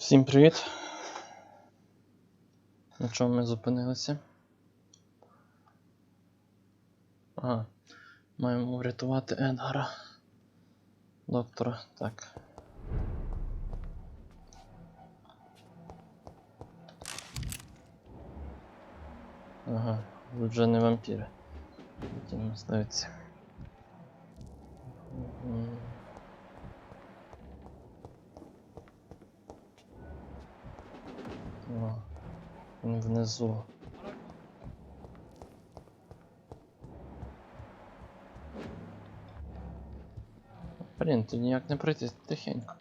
Всім привіт! На чому ми зупинилися? Ага, маємо врятувати Едгара. Доктора, так. Ага, тут вже не вампіри. Ті мисливці. О, він внизу. Блін, тут ніяк не пройти тихенько.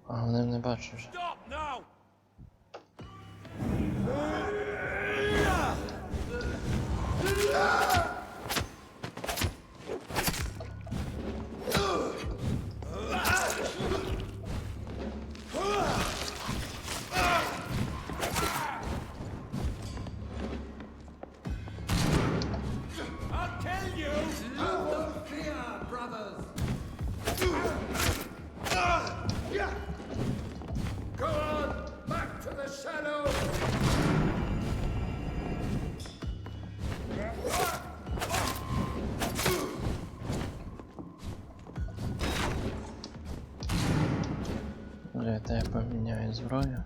А, вони не бачать вже. Та я поміняю зброю.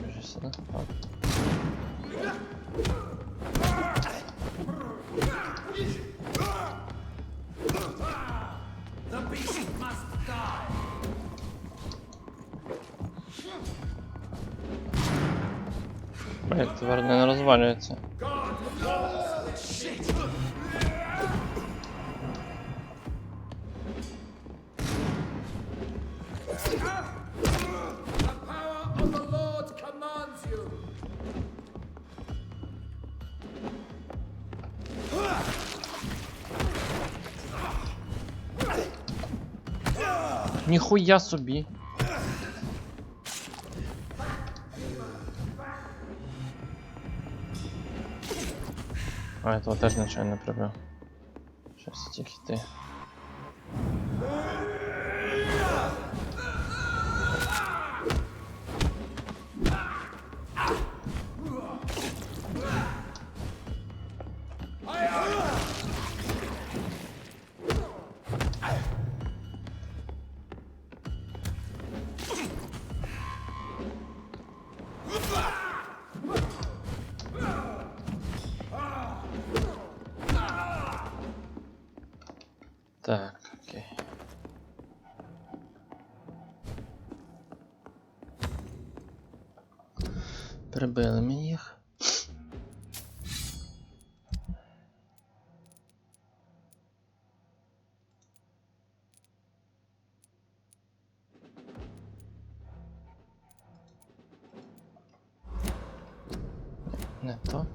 Біжи сюди. Блять, тепер не розвалюється. Ніхуя собі. А, этого теж нечайно прибив. Щас тільки ти. Так, окей. Прибили ми їх. Не то.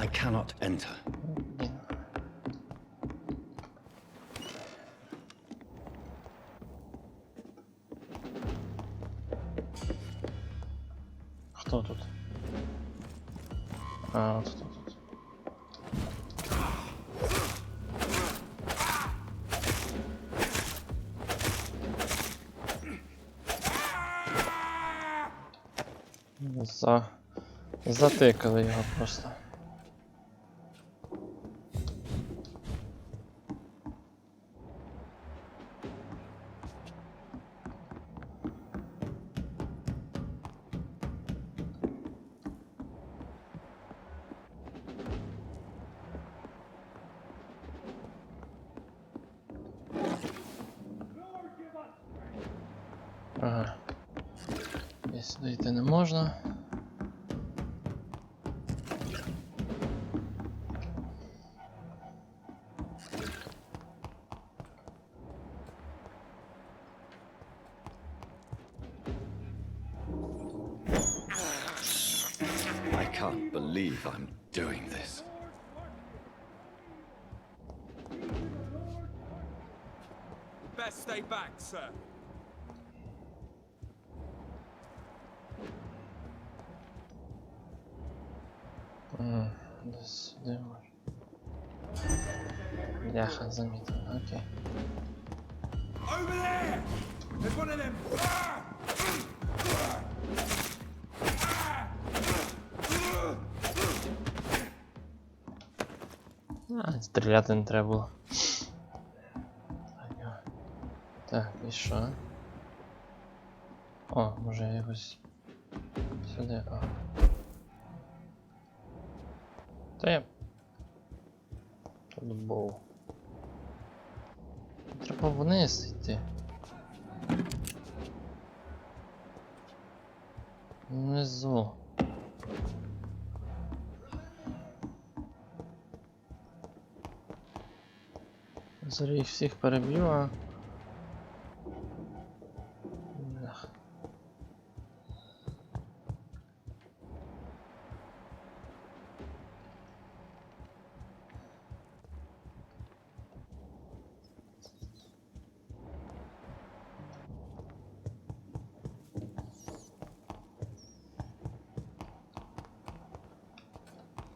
I cannot enter. Хто тут? А, от тут. Затикали його просто. Ага. сюди йти не можна. I can't believe I'm doing this. Best stay back, sir. Десь сюди може. Бляха, замітив, окей. Over there! There's one of them. Стріляти не треба було. Так, і що? О, може я якось сюди, а. Та я... Тут був. Треба вниз йти. Внизу. Зараз їх всіх переб'ю, а...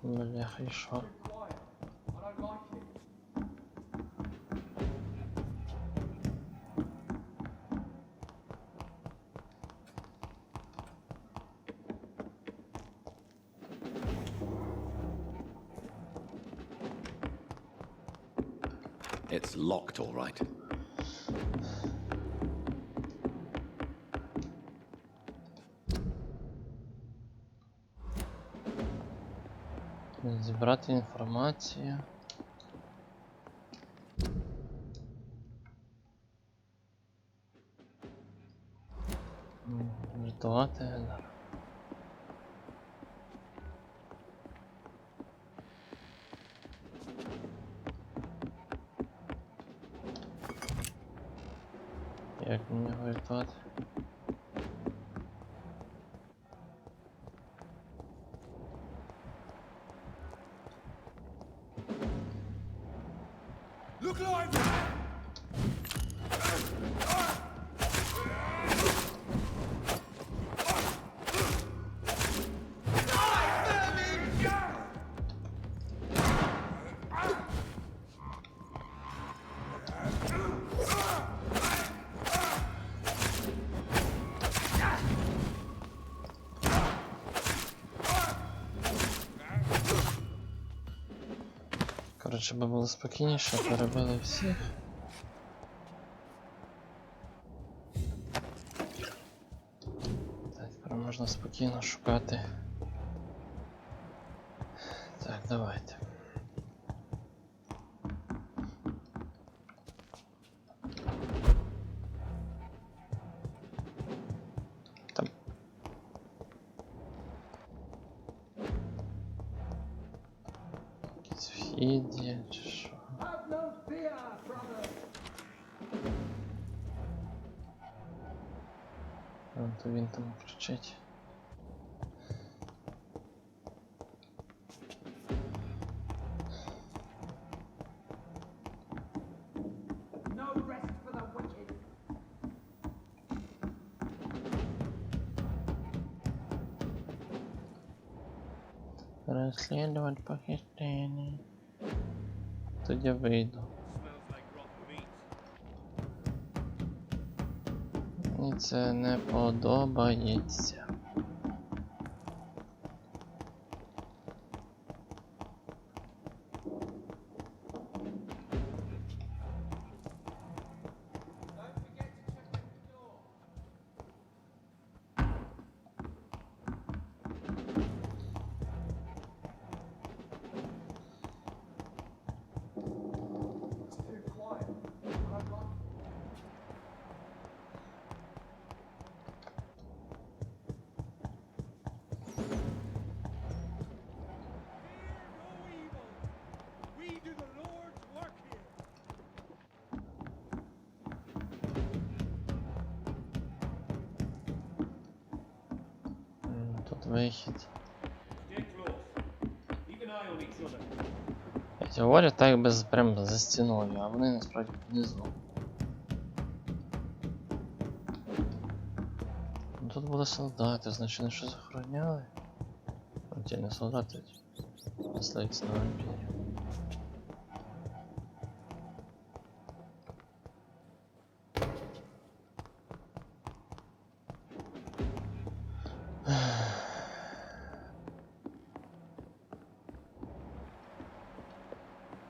Бляха, і що? It's locked, all right. Зібрати інформацію. Врятувати Едгара. Як мені його врятувати? Look alive! Коротше, би було спокійніше, перебили всіх. Так, тепер можна спокійно шукати. Так, давайте. Там. Якийсь вхід є, чи що? То він там кричить. Розслідувати похищення. Тоді вийду. Мені це не подобається. вихід. Stay close. Keep an eye on each other. Я тебе говорю, так якби прям за стіною, а вони насправді внизу. Ну, тут були солдати, значить вони щось охороняли. Ті не солдати, мисливці на вампірів.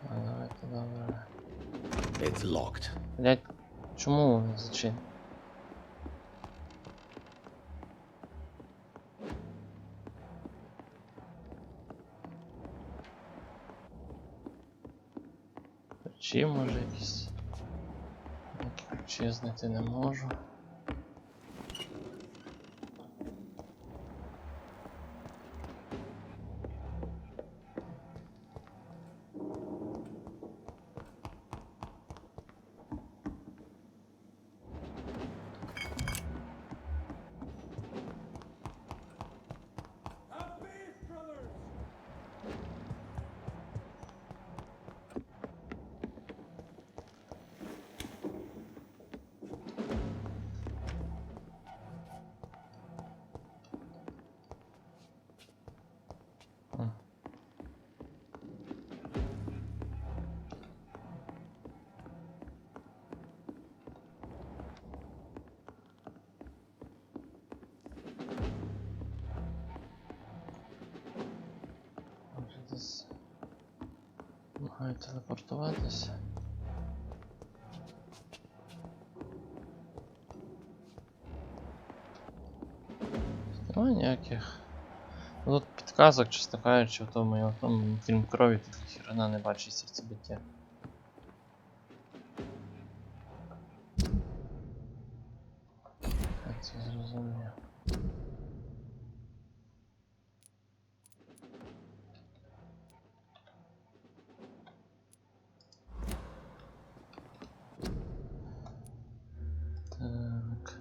Давайте, добре. It's locked. Блять, чому вони зачинені? Ключі може якісь. Які ключі знайти не можу. Vampyr brothers! Може десь маю телепортуватися. Немає ніяких. Ну, тут підказок, чесно кажучи, в тому фільм крові тут хіра не бачить серцебиття. Я це зрозумів. Так.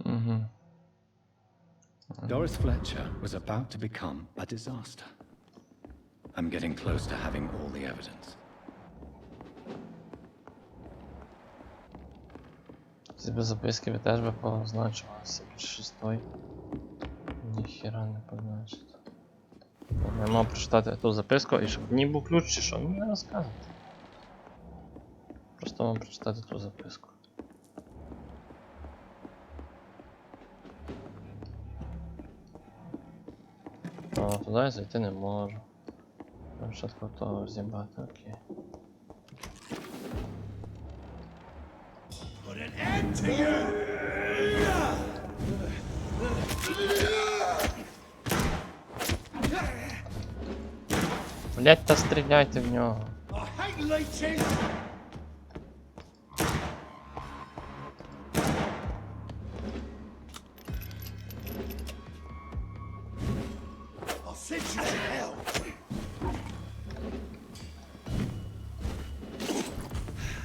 Угу. Doris Fletcher was about to become a disaster. I'm getting close to having all the evidence. Ці без записки ви теж би позначилися під шестою. Ніхіра не позначить. Я мав прочитати ту записку і щоб мені був ключ чи що, ну не розказувати. Просто мав прочитати ту записку. А туди я зайти не можу. Спочатку того з'їбати, окей. Put an end to you! Блять, та стріляйте в нього. I hate leeches! I'll send you to hell!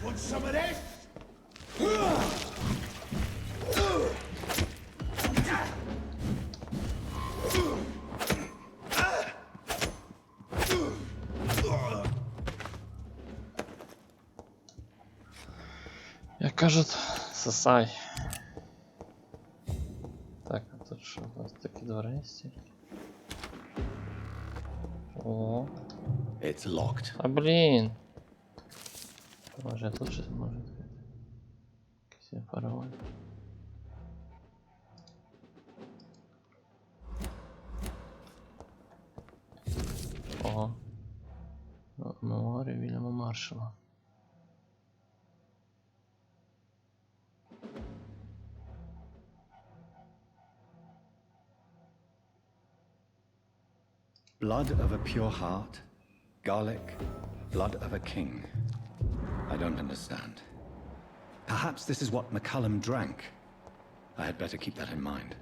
Want some of this? Як кажуть, сосай. Так, а тут що? У нас такі двері стільки. О, It's locked. а блін. Може тут щось може відкрити. Якийсь є пароль. Ого. Меморі Вільяма Маршала. Blood of a pure heart, Garlic, blood of a king. I don't understand. Perhaps this is what McCullum drank. I had better keep that in mind.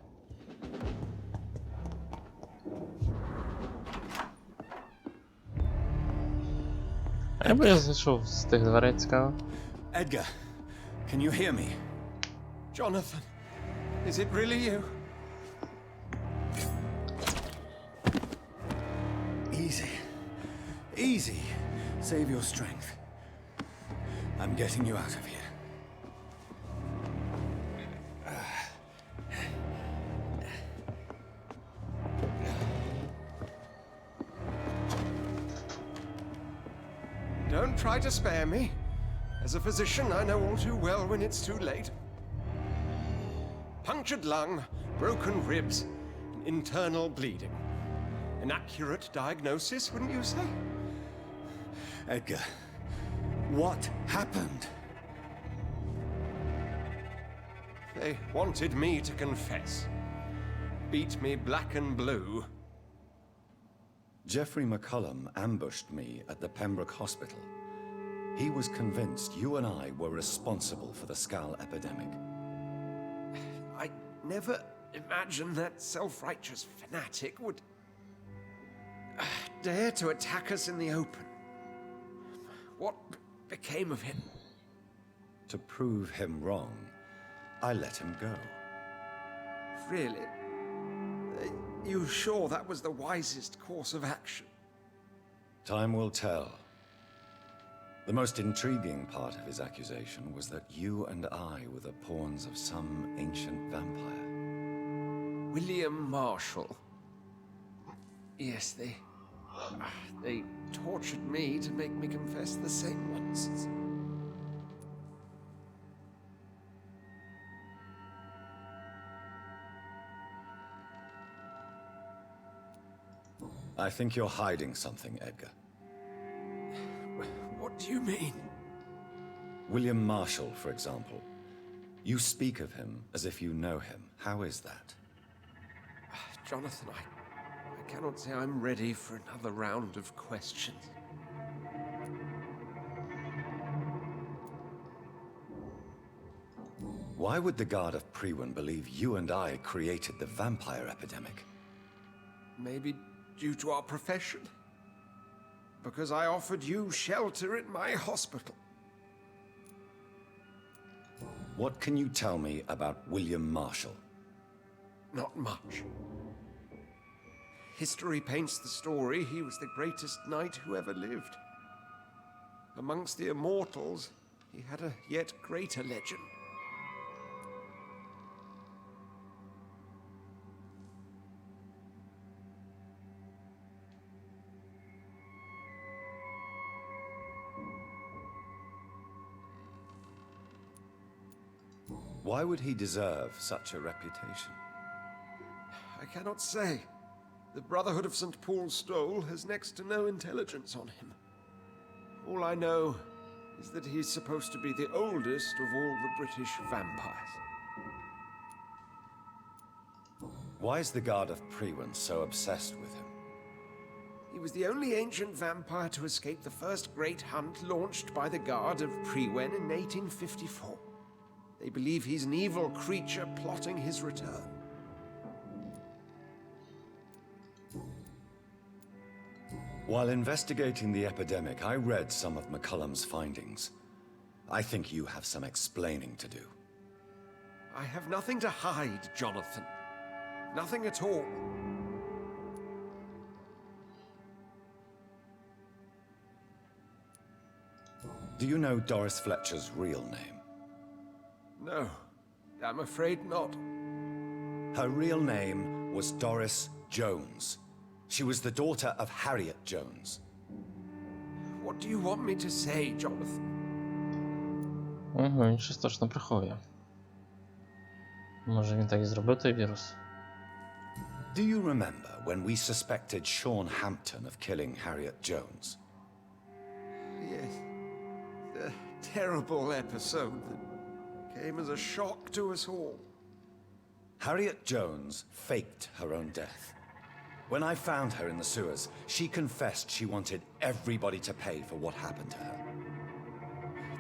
Я би зайшов з тих дверей, цікаво. Edgar, can you hear me? Jonathan, is it really you? Easy. Easy. Save your strength. I'm getting you out of here. Don't try to spare me. As a physician, I know all too well when it's too late. Punctured lung, broken ribs, and internal bleeding. An accurate diagnosis, wouldn't you say? Edgar, what happened? They wanted me to confess. Beat me black and blue. Jeffrey McCullum ambushed me at the Pembroke Hospital. He was convinced you and I were responsible for the Skal epidemic. I never imagined that self-righteous fanatic would dare to attack us in the open. What became of him? To prove him wrong, I let him go. Really? You sure that was the wisest course of action? Time will tell. The most intriguing part of his accusation was that you and I were the pawns of some ancient vampire. William Marshall. Yes, they tortured me to make me confess the same nonsense. I think you're hiding something, Edgar. What do you mean? William Marshall, for example. You speak of him as if you know him. How is that? Jonathan, I cannot say I'm ready for another round of questions. Why would the Guard of Priwen believe you and I created the vampire epidemic? Maybe due to our profession? Because I offered you shelter in my hospital. What can you tell me about William Marshall? Not much. History paints the story he was the greatest knight who ever lived. Amongst the immortals, he had a yet greater legend. Why would he deserve such a reputation? I cannot say. The Brotherhood of St. Paul's Stole has next to no intelligence on him. All I know is that he's supposed to be the oldest of all the British vampires. Why is the Guard of Priwen so obsessed with him? He was the only ancient vampire to escape the first great hunt launched by the Guard of Priwen in 1854. They believe he's an evil creature plotting his return. While investigating the epidemic, I read some of McCullum's findings. I think you have some explaining to do. I have nothing to hide, Jonathan. Nothing at all. Do you know Doris Fletcher's real name? No, I'm afraid not. Her real name was Doris Jones. She was the daughter of Harriet Jones. What do you want me to say, Jonathan? Він щось точно приховує. Може він так і зробив той вірус? Do you remember when we suspected Sean Hampton of killing Harriet Jones? Yes. The terrible episode that came as a shock to us all. Harriet Jones faked her own death. When I found her in the sewers, she confessed she wanted everybody to pay for what happened to her.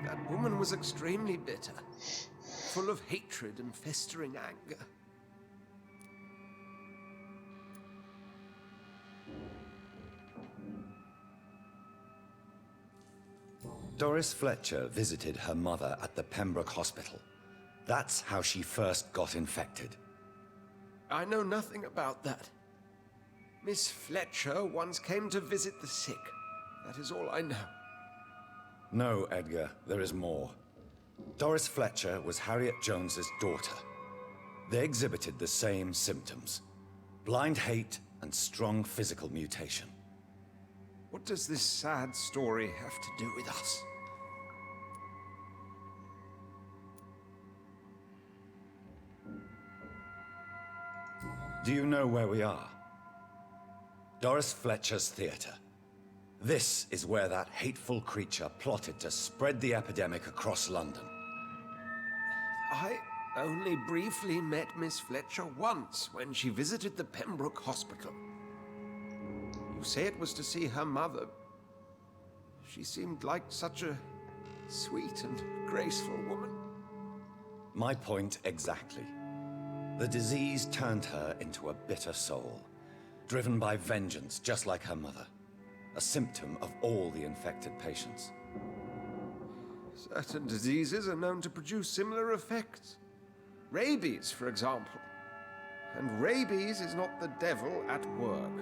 That woman was extremely bitter, full of hatred and festering anger. Doris Fletcher visited her mother at the Pembroke Hospital. That's how she first got infected. I know nothing about that. Miss Fletcher once came to visit the sick. That is all I know. No, Edgar, there is more. Doris Fletcher was Harriet Jones's daughter. They exhibited the same symptoms: blind hate and strong physical mutation. What does this sad story have to do with us? Do you know where we are? Doris Fletcher's theater. This is where that hateful creature plotted to spread the epidemic across London. I only briefly met Miss Fletcher once when she visited the Pembroke Hospital. You say it was to see her mother. She seemed like such a sweet and graceful woman. My point exactly. The disease turned her into a bitter soul, driven by vengeance just like her mother. A symptom of all the infected patients. Certain diseases are known to produce similar effects. Rabies, for example. And rabies is not the devil at work.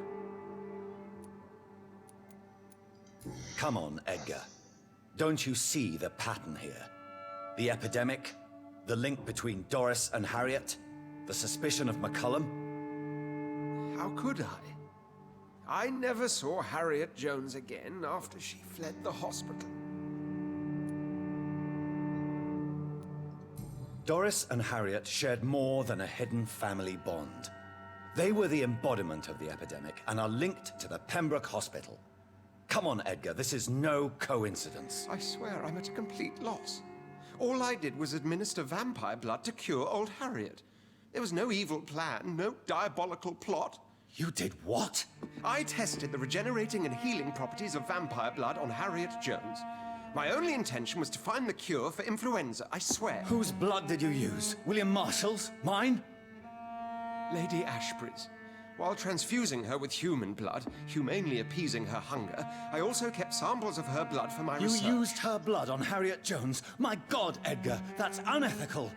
Come on, Edgar. Don't you see the pattern here? The epidemic, the link between Doris and Harriet, the suspicion of McCullum. How could I? I never saw Harriet Jones again after she fled the hospital. Doris and Harriet shared more than a hidden family bond. They were the embodiment of the epidemic and are linked to the Pembroke Hospital. Come on, Edgar, this is no coincidence. I swear I'm at a complete loss. All I did was administer vampire blood to cure old Harriet. There was no evil plan, no diabolical plot. You did what? I tested the regenerating and healing properties of vampire blood on Harriet Jones. My only intention was to find the cure for influenza, I swear. Whose blood did you use? William Marshall's? Mine? Lady Ashbury's. While transfusing her with human blood, humanely appeasing her hunger, I also kept samples of her blood for my research. You used her blood on Harriet Jones? My God, Edgar, that's unethical.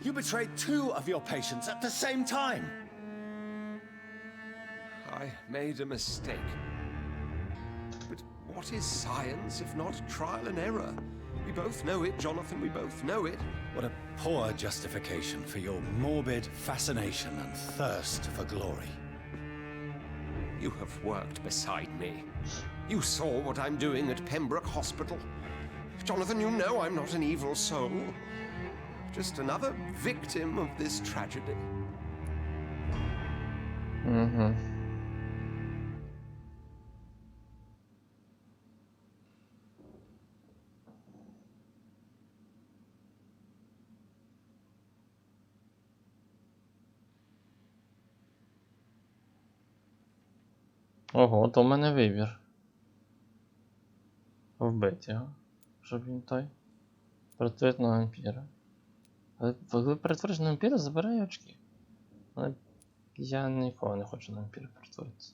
You betrayed 2 of your patients at the same time. I made a mistake. But what is science if not trial and error? We both know it, Jonathan, we both know it. What a poor justification for your morbid fascination and thirst for glory. You have worked beside me. You saw what I'm doing at Pembroke Hospital. Jonathan, you know I'm not an evil soul. Just another victim of this tragedy. Ого, то в мене вибір. Вбити його, щоб він той перетворити на вампіра. Але коли перетвориш на вампіра, забирай очки. Але я нікого не хочу на вампіра перетворитися.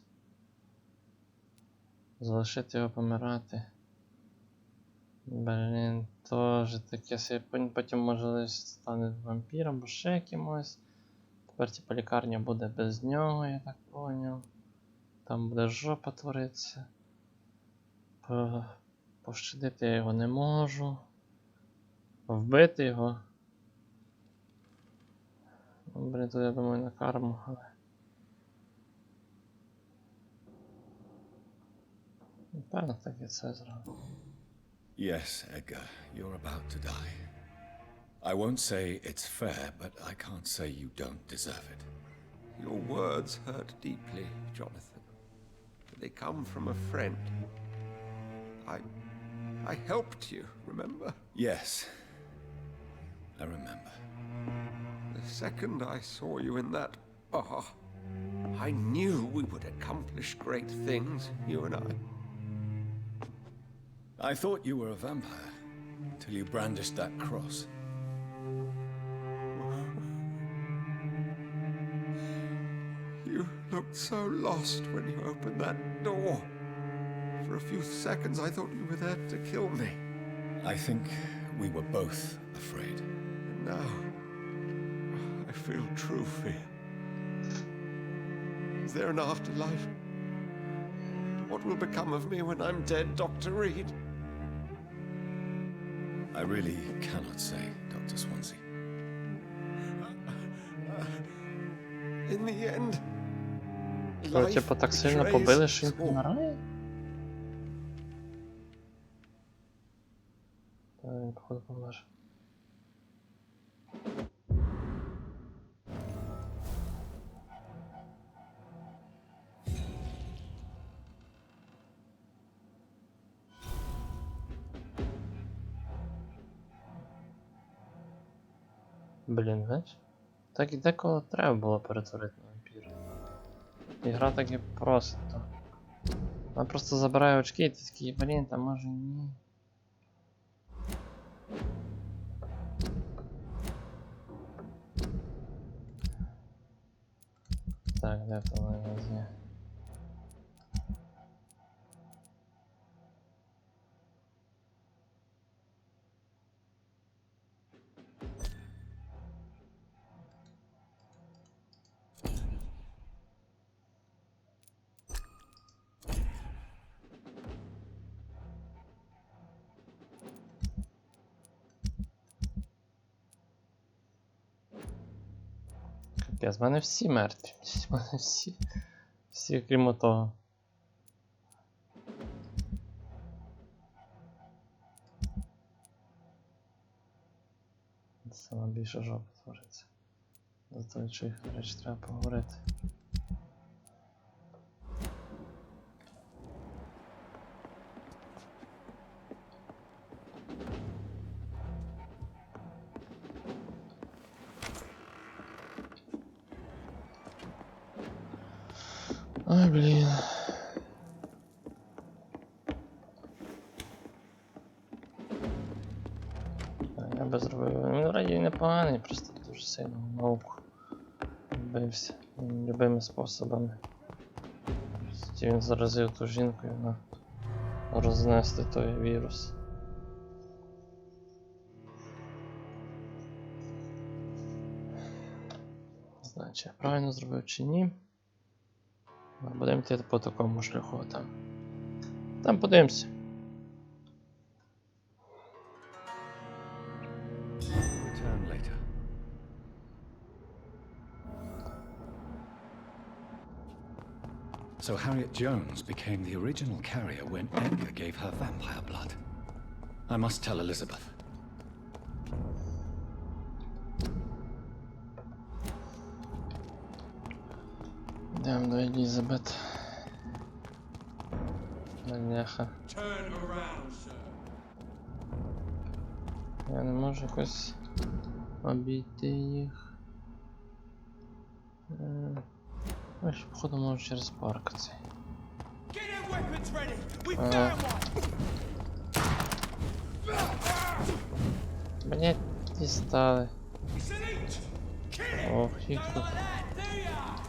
Залишити його помирати. Блін, теж таке, потім може стане вампіром або ще кимось. Тепер типа лікарня буде без нього, я так поняв. Там буде жопа творитися. Пощадити я його не можу. Вбити його. Блін, тут я думаю на карму, але... Напевно так і це зробив. Yes, Edgar, you're about to die. I won't say it's fair, but I can't say you don't deserve it. Your words hurt deeply, Jonathan. But they come from a friend. I helped you, remember? Yes, I remember. The second I saw you in that bar, I knew we would accomplish great things, you and I. I thought you were a vampire, till you brandished that cross. You looked so lost when you opened that door. For a few seconds I thought you were there to kill me. I think we were both afraid. And now, I feel true fear. Is there an afterlife? What will become of me when I'm dead, Dr. Reed? I really cannot say, Dr. Swonsi. In the end, Ви, типу, так сильно побили, що він помирає? Та він, походу, помер. Блін, знаєш? Так і деколи треба було перетворити на вампіра. Ігра так і просить то. Вона просто забирає очки і ти такий, блін, та може ні. Так, де то магазин? З мене всі мертві. З мене всі. Всі, крім того. Саме більше жопа твориться. За той, що їх, до речі, треба поговорити. Ой, блін. Я би зробив. Він вроді непоганий, просто дуже сильно в науку вбився любими способами. Він заразив ту жінку і вона рознести той вірус. Не знаю, чи я правильно зробив чи ні. Будемо йти по такому шляху там. Там подивимося. Return later. So Harriet Jones became the original carrier when Edgar gave her vampire blood. I must tell Elizabeth. Йдемо до Елізабет. Бляха. Я не можу якось обійти їх. Ось, походу, можу через парк цей. Блять, дістали. Ох, їх тут.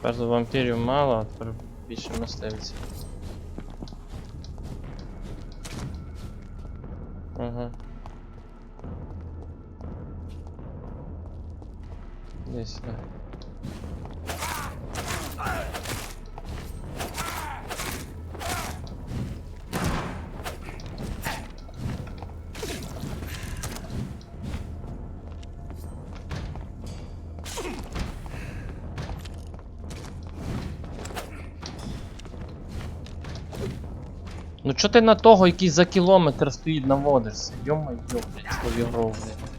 Тепер тут вампірів мало, а тепер більше мисливців. Ага. Іди сюди. Ну чо ти на того, який за кілометр стоїть, наводишся? Йо-моє, блядь, свою гру, блядь.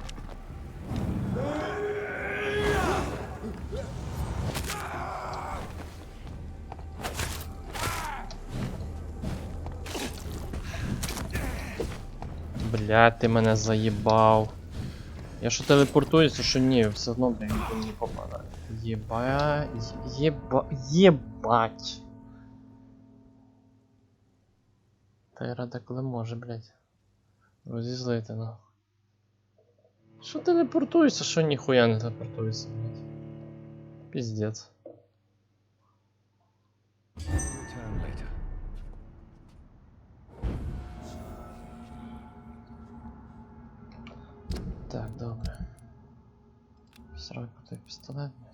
Блядь, ти мене заїбав. Я що телепортуюся, що ні, все одно, блядь, ніхто не попадає. Єбать. Та й рада коли може, блядь. Розізлити, ну. Що телепортуєшся, що ніхуя не телепортуєшся, блядь. Піздець. Return later. Так, добре. Сраку той пістолет, блядь.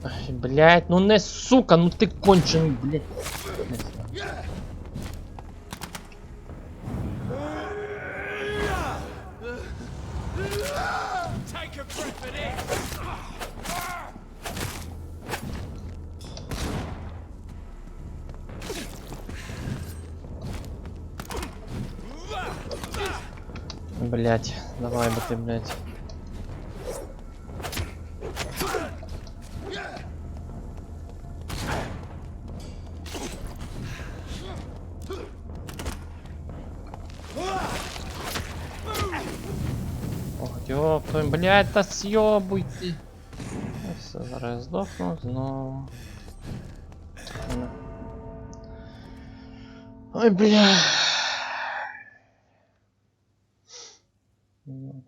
Ай, блядь, ну не сука, ну ти кончений, блядь. Блять, давай бы ты, блять. Ох, ёптой, блять, та съёбуй ты. Все, зараз я здохну, знову. Ой, бля.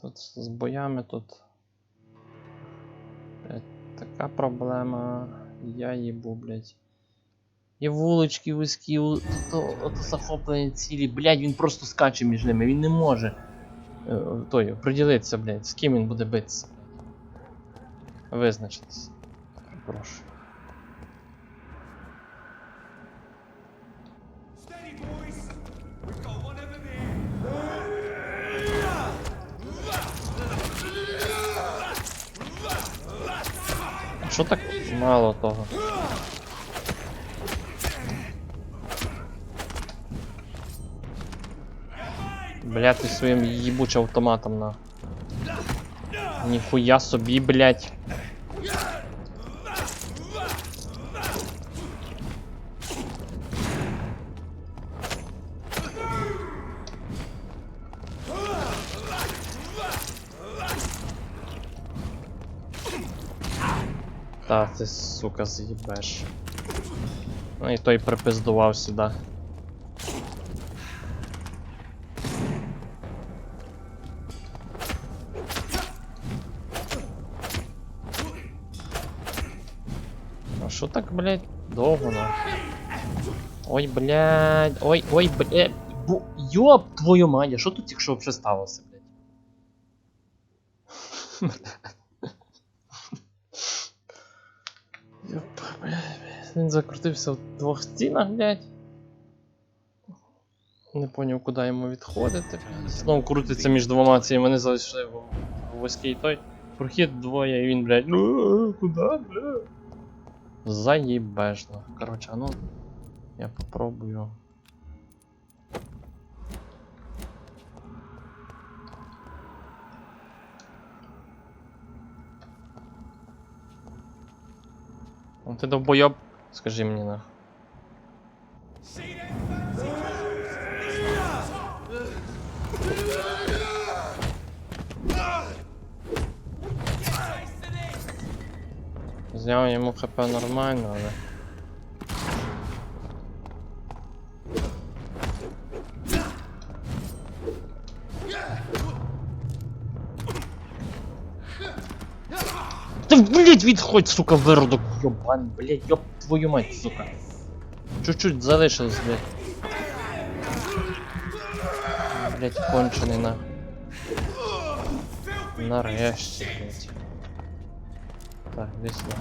Тут з боями тут блядь, така проблема. Я їбу, блядь. І вулички вузькі, ото захоплені цілі, блядь, він просто скаче між ними, він не може приділитися, блядь, з ким він буде битися. Визначитися. Прошу. Що так мало того? Бля, ти своїм їбучим автоматом на. Ніхуя собі, блядь. Та ти, сука, з'їбеш. Ну і той припиздував сюди. А що так, блядь, довго на? Ой, блядь, ой, блядь. Ёб твою мать, а що тут якщо взагалі сталося, блядь? Ёп, блядь, він закрутився в двох стінах, блядь. Не поняв, куди йому відходити. Знову крутиться між двома цими, вони залишили в вузький той. Прохід двоє і він, блядь, ну куди, блядь? Заїбежно. Короче, а ну я попробую. Ну ти довбойоб, скажи мені на. Зняв йому хп нормально, але... Та, блять, відходь, сука, виродок, ёбан, блять, ёб твою мать, сука. Чуть-чуть залишилось, блять. Блять, кончений на. Нарешті, блять. Так, десь на.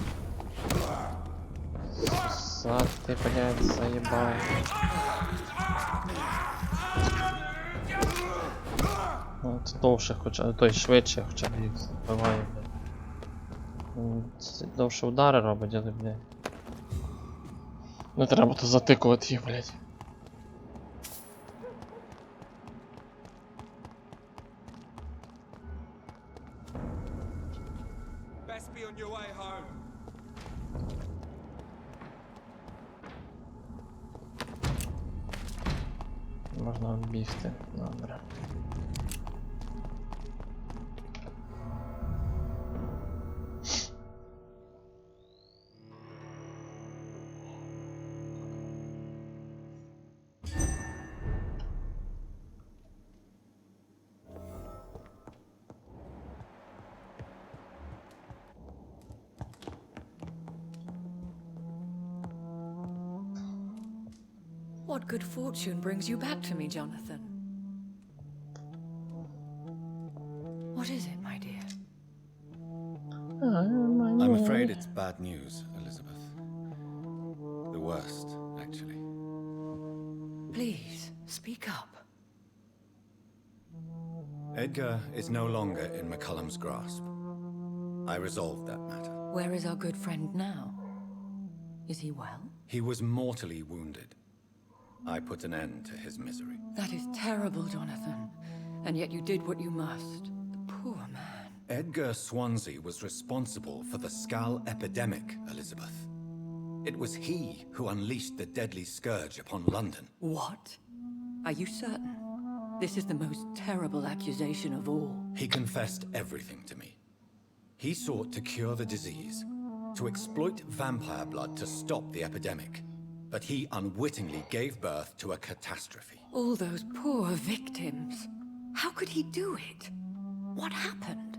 Сад ты, блядь, заебал. От довше хоча, той швидше хоча б їх вбиває, блядь. Довше удари робить, але, блядь. Не треба то затикувати їх, блядь. можна бігти. Добре. What good fortune brings you back to me, Jonathan? What is it, my dear? I'm afraid it's bad news, Elizabeth. The worst, actually. Please, speak up. Edgar is no longer in McCullum's grasp. I resolved that matter. Where is our good friend now? Is he well? He was mortally wounded. I put an end to his misery. That is terrible, Jonathan. And yet you did what you must. The poor man. Edgar Swonsi was responsible for the Skal epidemic, Elizabeth. It was he who unleashed the deadly scourge upon London. What? Are you certain? This is the most terrible accusation of all. He confessed everything to me. He sought to cure the disease, to exploit vampire blood to stop the epidemic. But he unwittingly gave birth to a catastrophe. All those poor victims. How could he do it? What happened?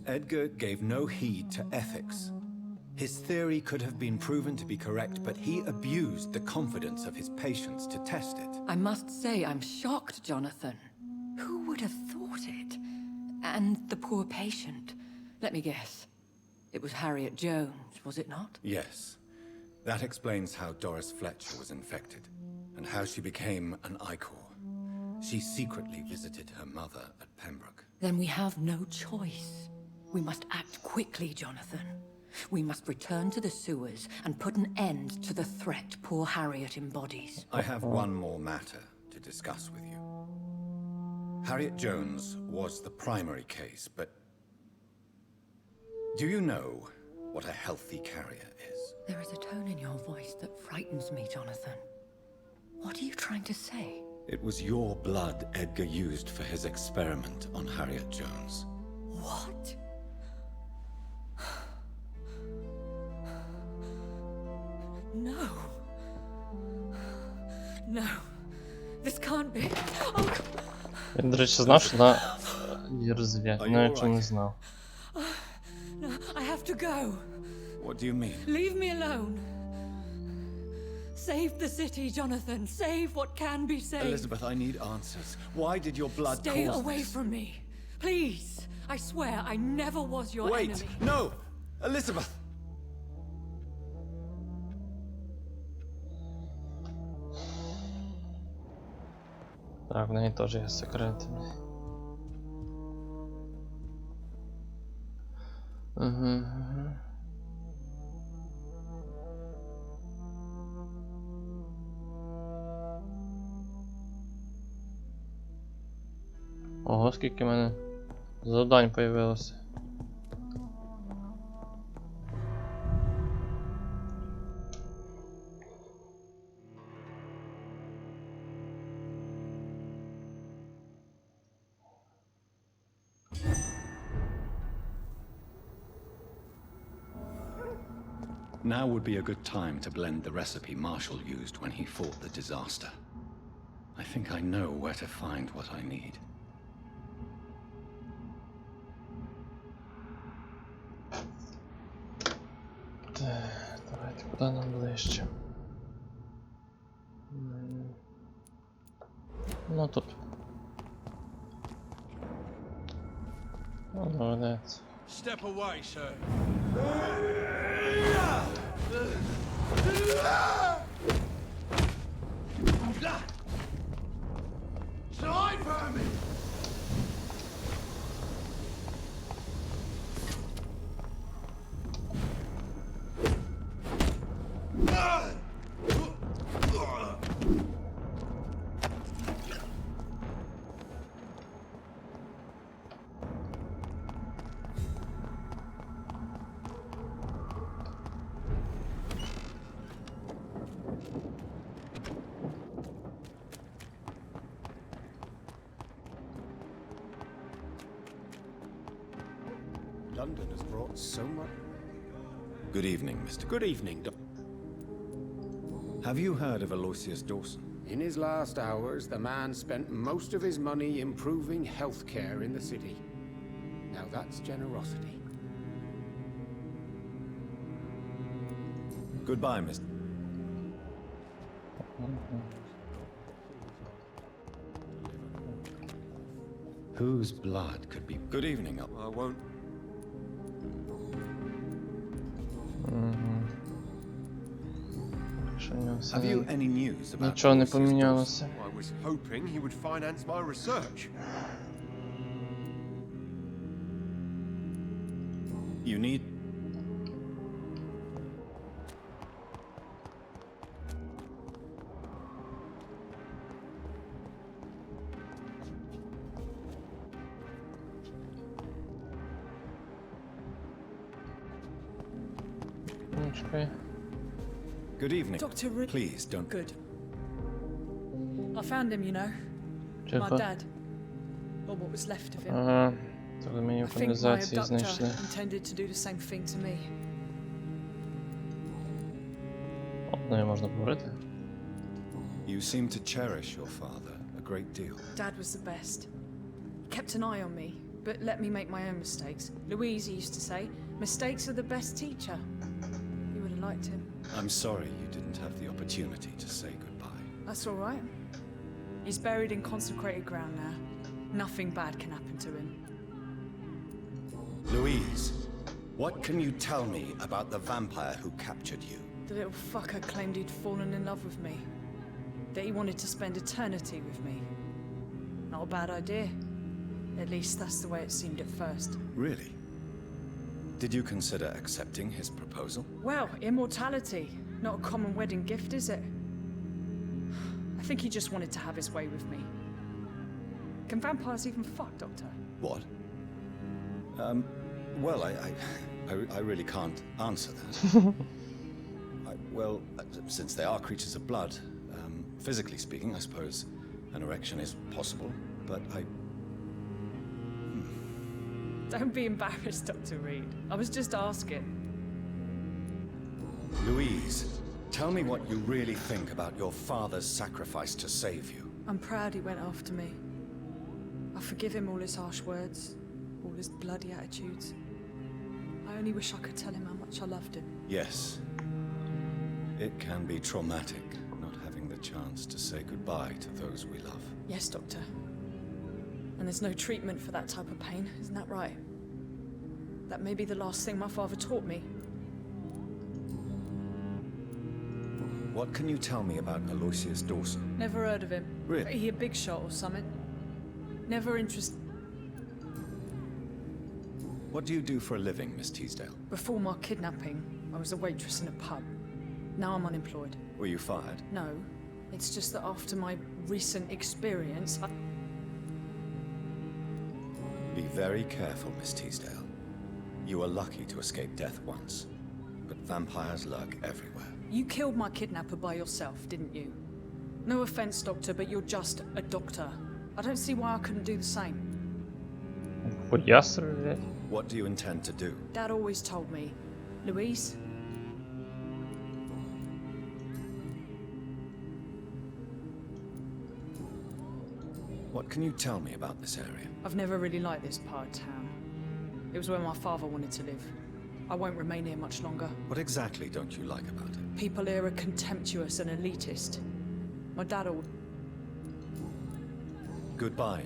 Edgar gave no heed to ethics. His theory could have been proven to be correct, but he abused the confidence of his patients to test it. I must say I'm shocked, Jonathan. Who would have thought it? And the poor patient. Let me guess. It was Harriet Jones, was it not? Yes. That explains how Doris Fletcher was infected, and how she became an Icor. She secretly visited her mother at Pembroke. Then we have no choice. We must act quickly, Jonathan. We must return to the sewers and put an end to the threat poor Harriet embodies. I have one more matter to discuss with you. Harriet Jones was the primary case, but do you know what a healthy carrier is? There is a tone in your voice that frightens me, Jonathan. What are you trying to say? It was your blood Edgar used for his experiment on Harriet Jones. What? No. No. This can't be. Oh, Він, до речі, знав, що вона її розв'яє. Ну, нічого не знав. no, I have to go. What do you mean? Leave me alone. Save the city, Jonathan. Save what can be saved. Elizabeth, I need answers. Why did your blood Stay cause away this? from me. Please. I swear I never was your Wait! enemy. No! Elizabeth! Так, в неї теж є секрети. Угу. Ого, скільки в мене завдань появилося. Now would be a good time to blend the recipe Marshall used when he fought the disaster. I think I know where to find what I need. Давайте, куди нам ближче? Ну тут. О, молодець. Step away, sir. Side vermin! London has brought so much. Good evening, Mr. Good evening, Have you heard of Aloysius Dawson? In his last hours, the man spent most of his money improving healthcare in the city. Now that's generosity. Goodbye, Mr. Whose blood could be... Good evening, I won't. Have you any news about... Нічого не Aloysius помінялося. I was hoping he would finance my research. Dawson? You need... Ну, чекай. Good evening. Dr. Reed. Please, don't... Good. I found him, you know. My Тихо. dad. Or what was left of him. Ага. Тобто мені I в think my каналізації abductor знайшли. intended to do the same thing to me. Одною можна поговорити. You seem to cherish your father a great deal. Dad was the best. Kept an eye on me, but let me make my own mistakes. Louise used to say, mistakes are the best teacher. You would have liked him. I'm sorry you didn't have the opportunity to say goodbye. That's all right. He's buried in consecrated ground now. Nothing bad can happen to him. Louise, what can you tell me about the vampire who captured you? The little fucker claimed he'd fallen in love with me. That he wanted to spend eternity with me. Not a bad idea. At least that's the way it seemed at first. Really? Did you consider accepting his proposal? Well, immortality. Not a common wedding gift, is it? I think he just wanted to have his way with me. Can vampires even fuck, Doctor? What? Well, I really can't answer that. Since they are creatures of blood, physically speaking, I suppose an erection is possible, but Don't be embarrassed, Dr. Reed. I was just asking. Louise, tell me what you really think about your father's sacrifice to save you. I'm proud he went after me. I forgive him all his harsh words, all his bloody attitudes. I only wish I could tell him how much I loved him. Yes. It can be traumatic not having the chance to say goodbye to those we love. Yes, Doctor. And there's no treatment for that type of pain, isn't that right? That may be the last thing my father taught me. What can you tell me about Aloysius Dawson? Never heard of him. Really? He a big shot or something? Never interested. What do you do for a living, Miss Teasdale? Before my kidnapping, I was a waitress in a pub. Now I'm unemployed. Were you fired? No, it's just that after my recent experience, Be very careful, Miss Teasdale. You were lucky to escape death once, but vampires lurk everywhere. You killed my kidnapper by yourself, didn't you? No offense, Doctor, but you're just a doctor. I don't see why I couldn't do the same. Поясни, блядь. What do you intend to do? Dad always told me, Louise, What can you tell me about this area? I've never really liked this part of town. It was where my father wanted to live. I won't remain here much longer. What exactly don't you like about it? People here are contemptuous and elitist. My dad always... Goodbye.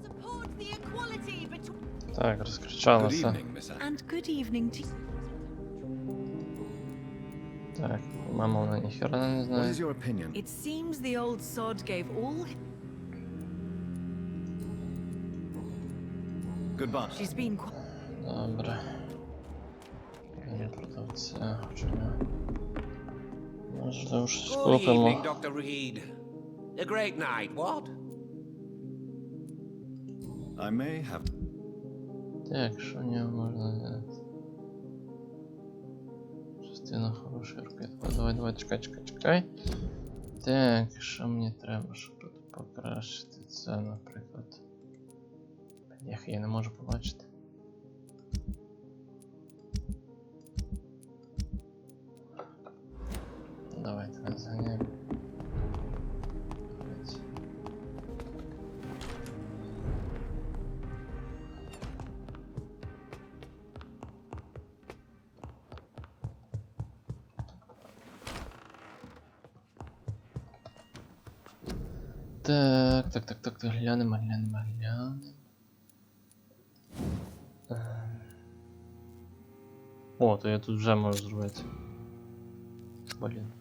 Support the equality between... Так, Good розкричалася. evening, Miss Anne. And good evening to... Так, мама вона ніхера не What знає. is your opinion? It seems the old sod gave all... Goodbye. She's been quite... Добре. Я продавця, хочу не. Можливо, щось Good evening, купимо. Dr. Reed. A great night, what? I may have... Так, що в нього можна взяти? Частина хорошої руки. Давай, чекай. Так, що мені треба, щоб тут покращити це, наприклад. Звідки я не можу побачити? Давайте не зганяємо. Так, глянемо. О, то я тут вже можу зробити. Блін.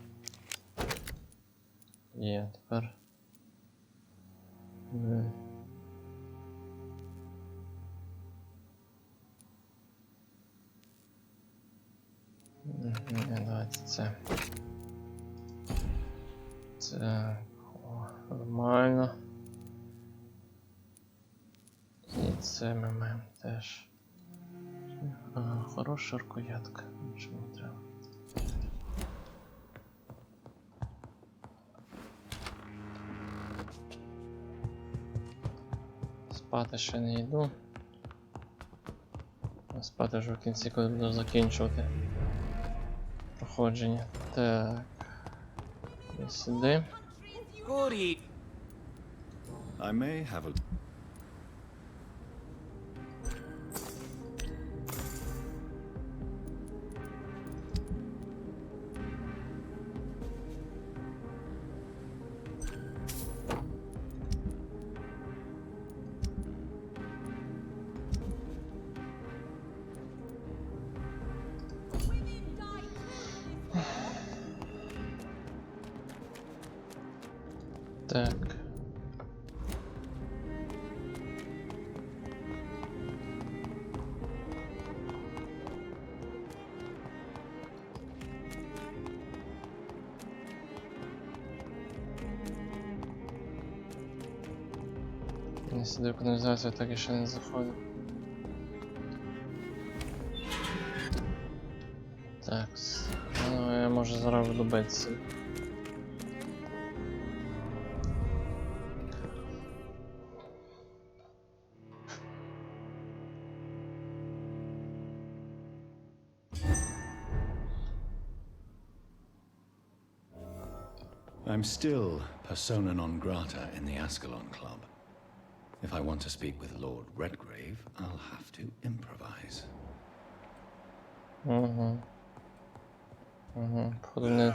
Є, тепер. Давайте це. Це. Нормально. І це ми маємо теж. Хороша рукоятка. Нічого не треба. Спати ще не йду. Спати вже в кінці, коли буду закінчувати проходження. Так. І сюди. Горить. I may have a... Так. Я сюди в каналізацію так і ще не заходив. Так, ну я можу зараз добитися. I'm still persona non grata in the Ascalon Club. If I want to speak with Lord Redgrave, I'll have to improvise. Походу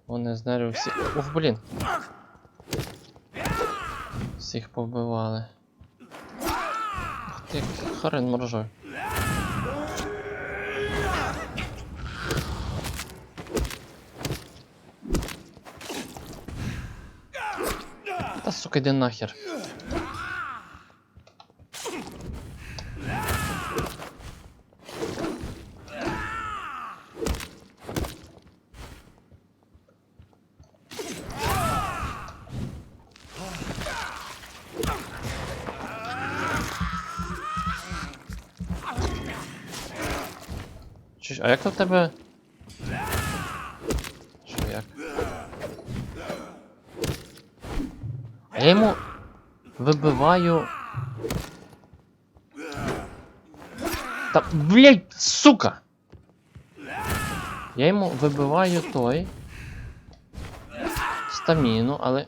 вони з нервів всі... Ух, блін! Всіх повбивали. Ух ти, харен моржой. Та сука, йди нахер. А як у тебе? Що як? Я йому вибиваю. Та, блять, сука! Я йому вибиваю той стаміну, але...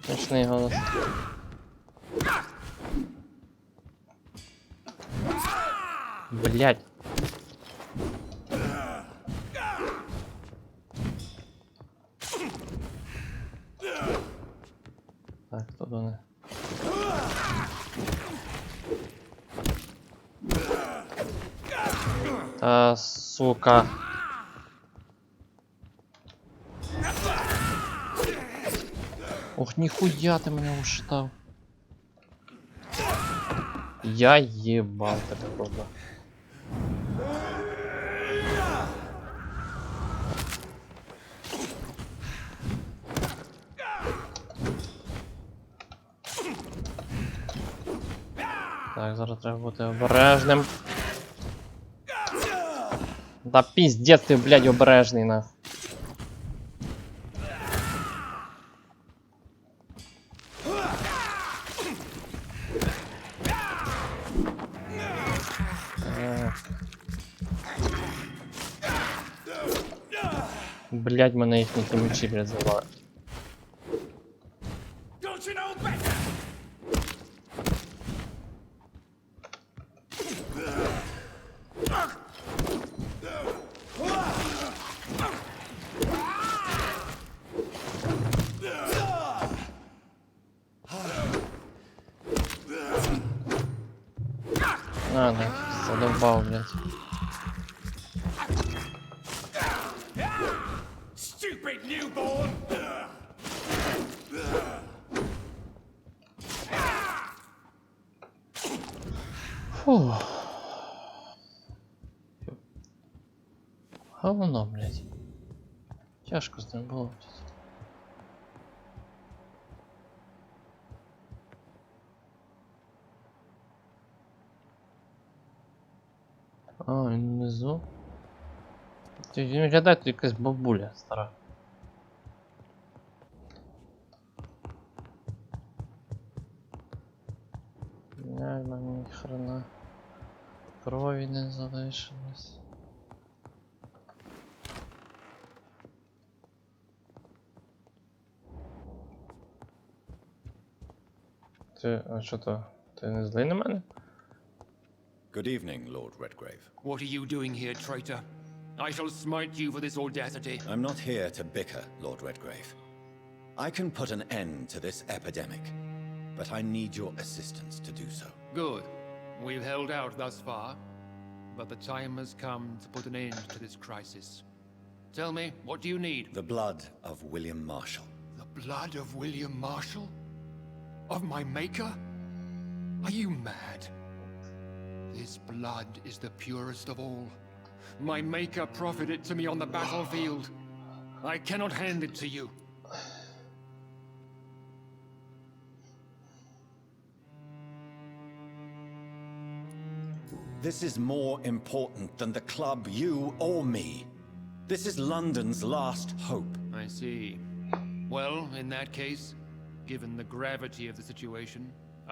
Смішний голос. Блять. Так, тут вони. Та сука. Ох, ніхуя ти мене ушатав. Я єбав тебе просто. Так, зараз треба бути обережним. Да пиздец ти, блядь, обережний нахуй. Блядь, мене їхні мечі, блядь, завали. Don't you know better? А, да, задолбал, блядь. Stupid newborn! Фу. Говно, блядь. Тяжко з ним було. А, він внизу. Він виглядає тут якась бабуля стара. Реально ні хрена крові не залишилось. Ти, а що то? Ти не злий на мене? Good evening, Lord Redgrave. What are you doing here, traitor? I shall smite you for this audacity. I'm not here to bicker, Lord Redgrave. I can put an end to this epidemic, but I need your assistance to do so. Good. We've held out thus far, but the time has come to put an end to this crisis. Tell me, what do you need? The blood of William Marshall. The blood of William Marshall? Of my maker? Are you mad? This blood is the purest of all. My maker proffered it to me on the battlefield. I cannot hand it to you. This is more important than the club, you or me. This is London's last hope. I see. Well, in that case, given the gravity of the situation,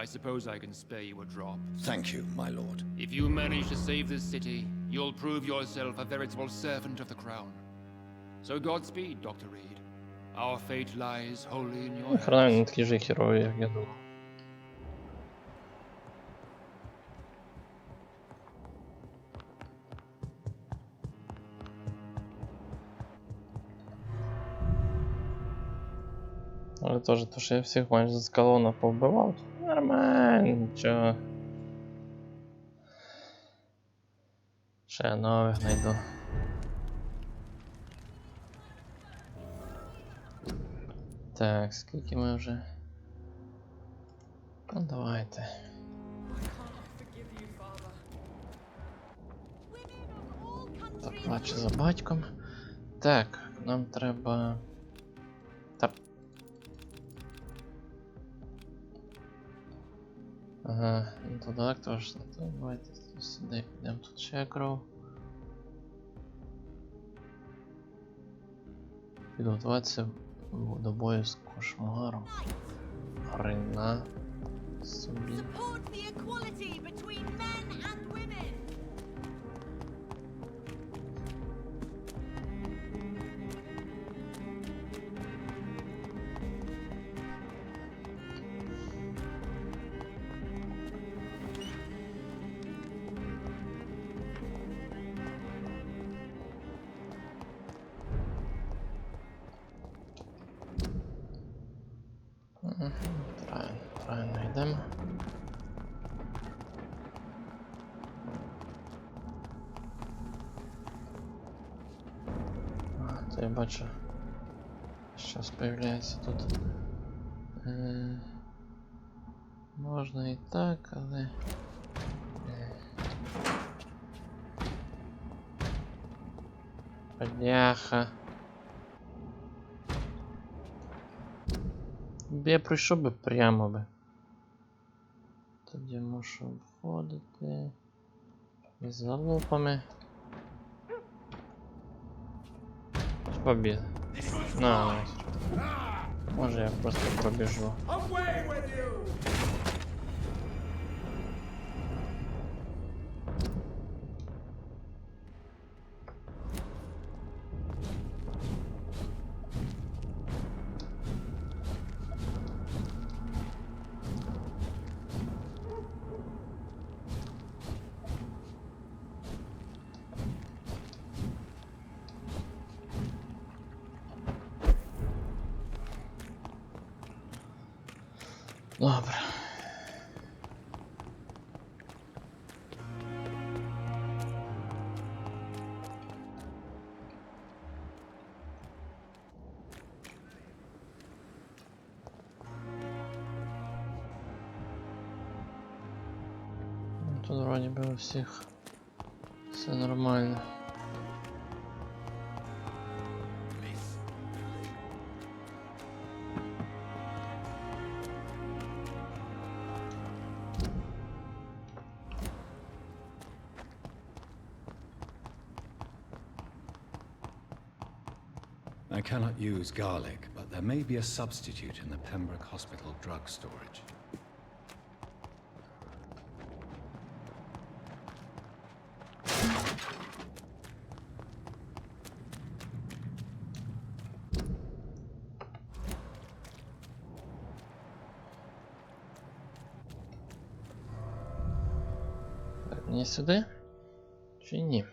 I suppose I can spare you a drop. Thank you, my lord. If you manage to save this city, you'll prove yourself a veritable servant of the crown. So Godspeed, Dr. Reed. Our fate lies wholly in your hands. Хрена він не такий же херовий, як я думав. Але теж, то що я всіх майже з колона повбивав, нормально, нічого. Ще я нових знайду. Так, скільки ми вже? Ну давайте. Заплачу за батьком. Так, нам треба... Та... Ага, ну то так точно. То давайте сюди підемо, тут ще кров. Підготуватися до бою з кошмаром. Хрена собі. Support the equality between men and women. Правильно йдемо. То я бачу, щас появляється тут. Можна і так, але... Бляха. Я пройшов би прямо би. Тоді мушу обходити. Із залупами. Побіг. На, може я просто пробіжу. Away with you! Добре. Тут вроді би у всіх все нормально. I cannot use garlic, but there may be a substitute in the Pembroke Hospital drug storage. Так, мені сюди? Чи ні?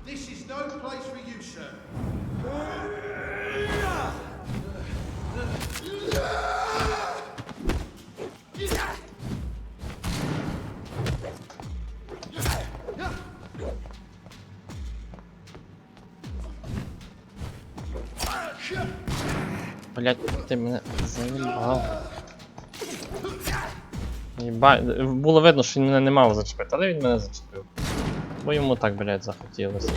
This is no place for you, sir. Блять, ти мене заїбав. Було видно, що він мене не мав зачепити, але він мене зачепив. Бо йому так, блять, захотілося.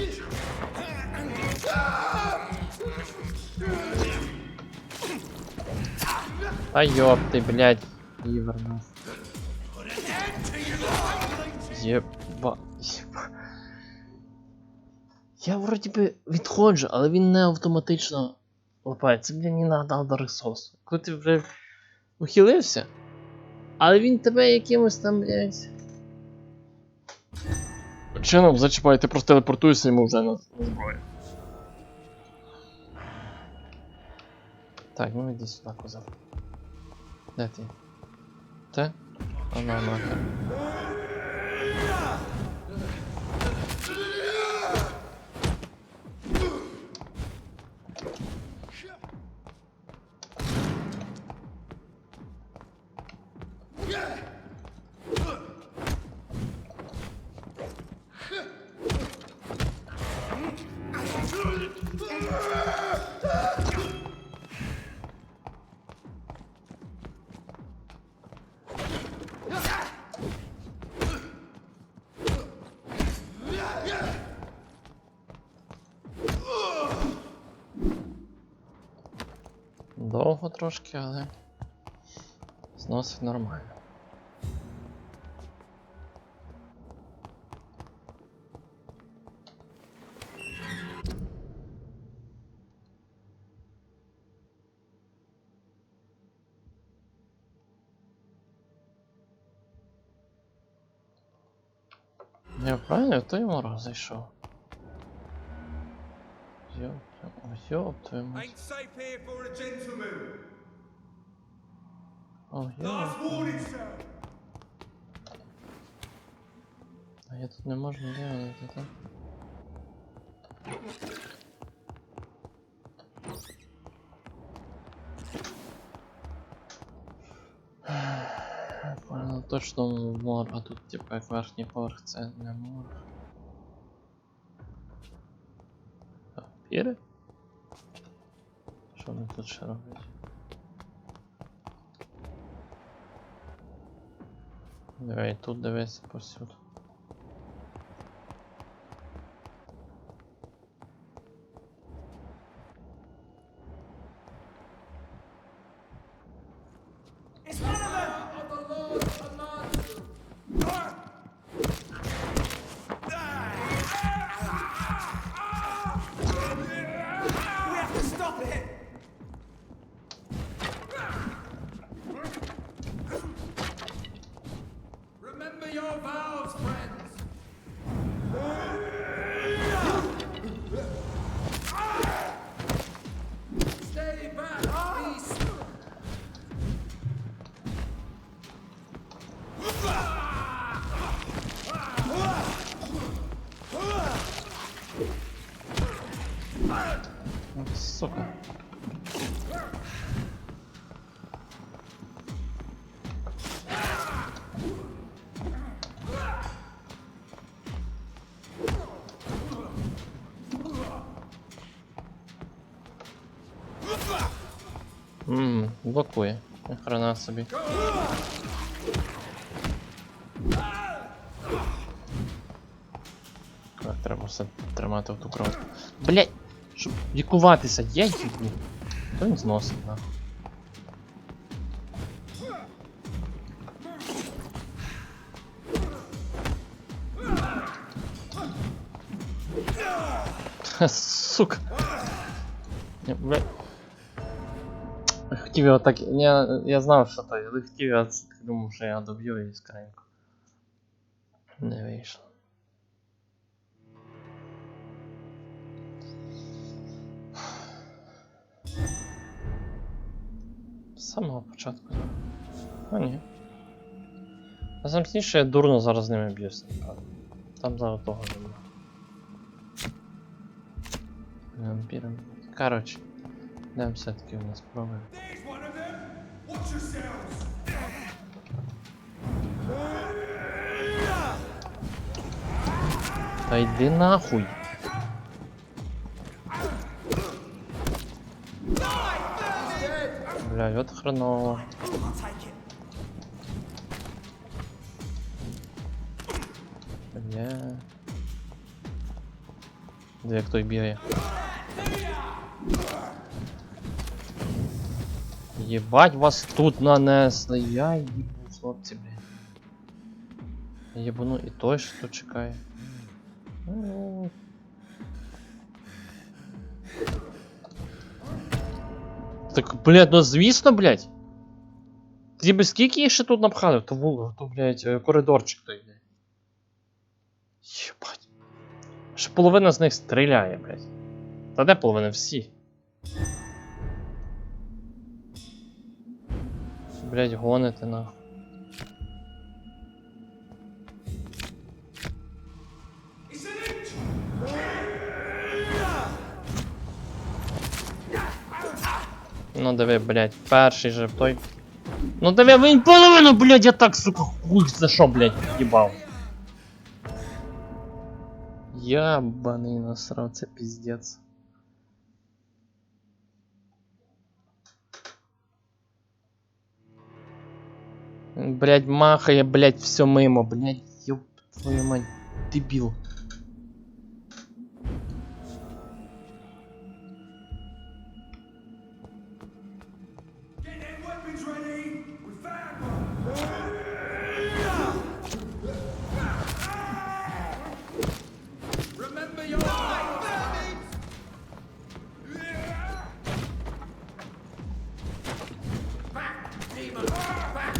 Та йоп ти, блять, Івернув. Єба. Я вроді би відходжу, але він не автоматично лапає. Це, блін, не нагадав до ресурсу. Коли ти вже ухилився, але він тебе якимось там, блядь, чином зачіпає, ти просто телепортуєшся йому вже на зброю. Так, ну іди сюди, козак. Де ти? Те? А на нахер. Довго трошки, але зносить нормально. Я правильно в той морг зайшов? Йоп, твою мать. Ain't safe here for a gentleman. О, Last warning, sir. А я тут не можу делать, так? Понял, точно мор, а тут типа як верхній поверх це не мор. Вампіри? Що вони тут ще роблять? Давай тут дивись повсюди. Remember your vows, friends! Stay back, beast! Сука. Блокує. Охрана собі. Так, треба все тримати в ту кров. Блять! Щоб лікуватися, я їбу. То він зносить, нахуй. Сука. Бля. Хотів його так. Я знав, що то. Я хотів, я думав, що я доб'ю і скоренько. Не вийшло. З самого початку. А ні. А самсніше я дурно зараз з ними б'юся. Там зараз того немає. Вампіром. Коротше. Дам все-таки в нас спробуємо. There's one of them! Watch yourselves! Та йди нахуй! Блядь, от хреново. Бля. Де як той бігає? Єбать вас тут нанесли, я їбу, хлопці, блядь. Єбану і той, що тут чекає. Так, блядь, ну звісно, блядь. Ти би скільки їх ще тут напхали? То, блядь, коридорчик той, блядь. Єбать. Ще половина з них стріляє, блядь. Та де половина? Всі. Блядь, гоните нахуй. Ну диви, блядь, перший же той. Ну диви, він половину, блядь, я так, сука, хуй за що, блядь, їбав. Ябаний насрав, це піздець. Блядь, махає, блядь, все мимо, блядь, ёб твою мать, дебил. Get them weapons ready! We found one! Remember your vows! Back, demon! Back!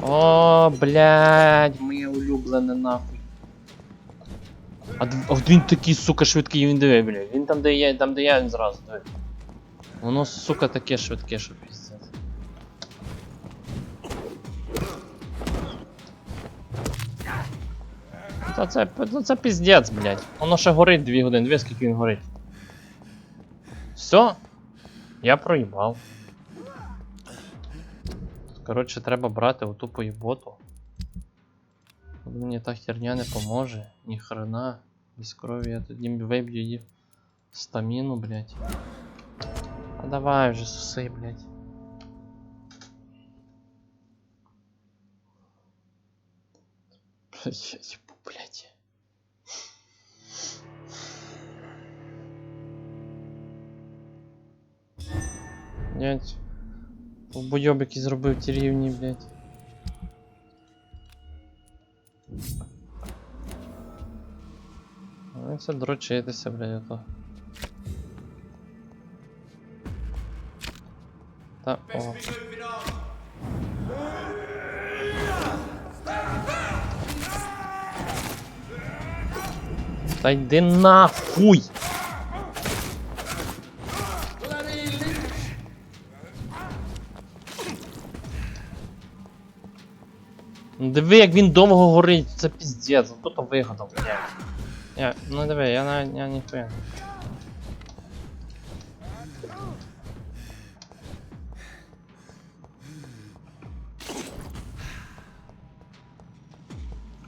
О, блядь, моє улюблене нахуй. А він такий, сука, швидкий, він диви, блядь. Він там, де я, він зразу диви. Воно, сука, таке швидке, що піздець. Це піздець, блядь. Воно ще горить 2 години, диви, скільки він горить. Все? Я проїбав. Коротше, треба брати оту поїботу. Мені та херня не поможе. Ні хрена. Без крові я тоді виб'ю її стаміну, блядь. А давай вже суси, блядь. Блять. Блять. Бойоб, який зробив ті рівні, блять. Ну це дрочитися, блять, ото. Та, о. Та йди нахуй! Диви, як він довго горить, це піздець, хто то вигадав, блядь. Ну диви, я ніхуя.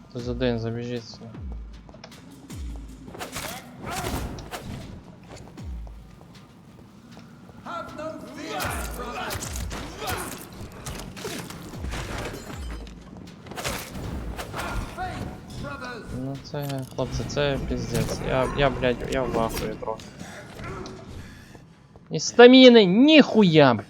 Хтось один, забіжіть сюди. Have no fear, brother. Faith, brothers. Ну це, хлопці, це піздець. Блядь, я в ахуї трохи. І стаміни, ніхуя, блядь.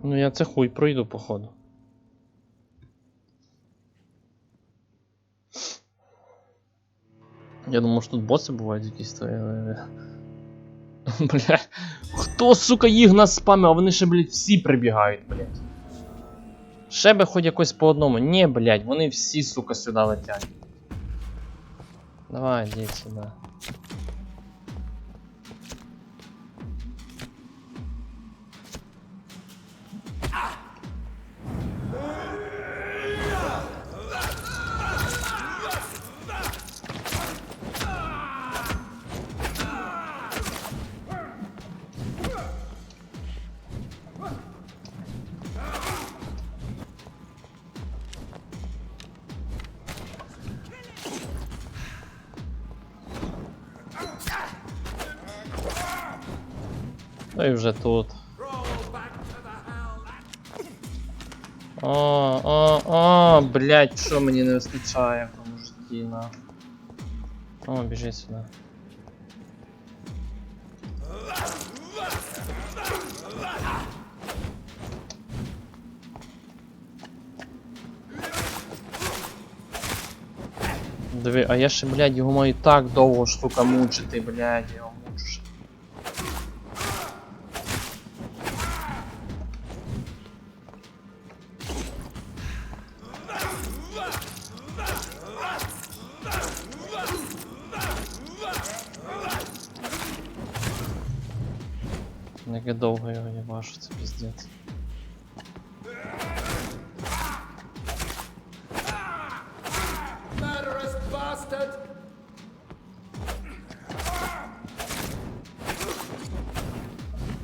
Ну я це хуй пройду, походу. Я думав, що тут боси бувають якісь твої. Бля. Хто, сука, їх нас спамив, а вони ще, блядь, всі прибігають, блядь. Ще би хоч якось по одному. Ні, блядь, вони всі, сука, сюди летять. Давай, йди сюди. Ну і вже тут. Блять, що мені не вистачає в тому житті, на. О, біжи сюди. Диви, а я ще, блядь, його маю так довго, штука, мучити, блядь, його мучу ще. Яке довго його не бачу, це піздець. Murderous bastard!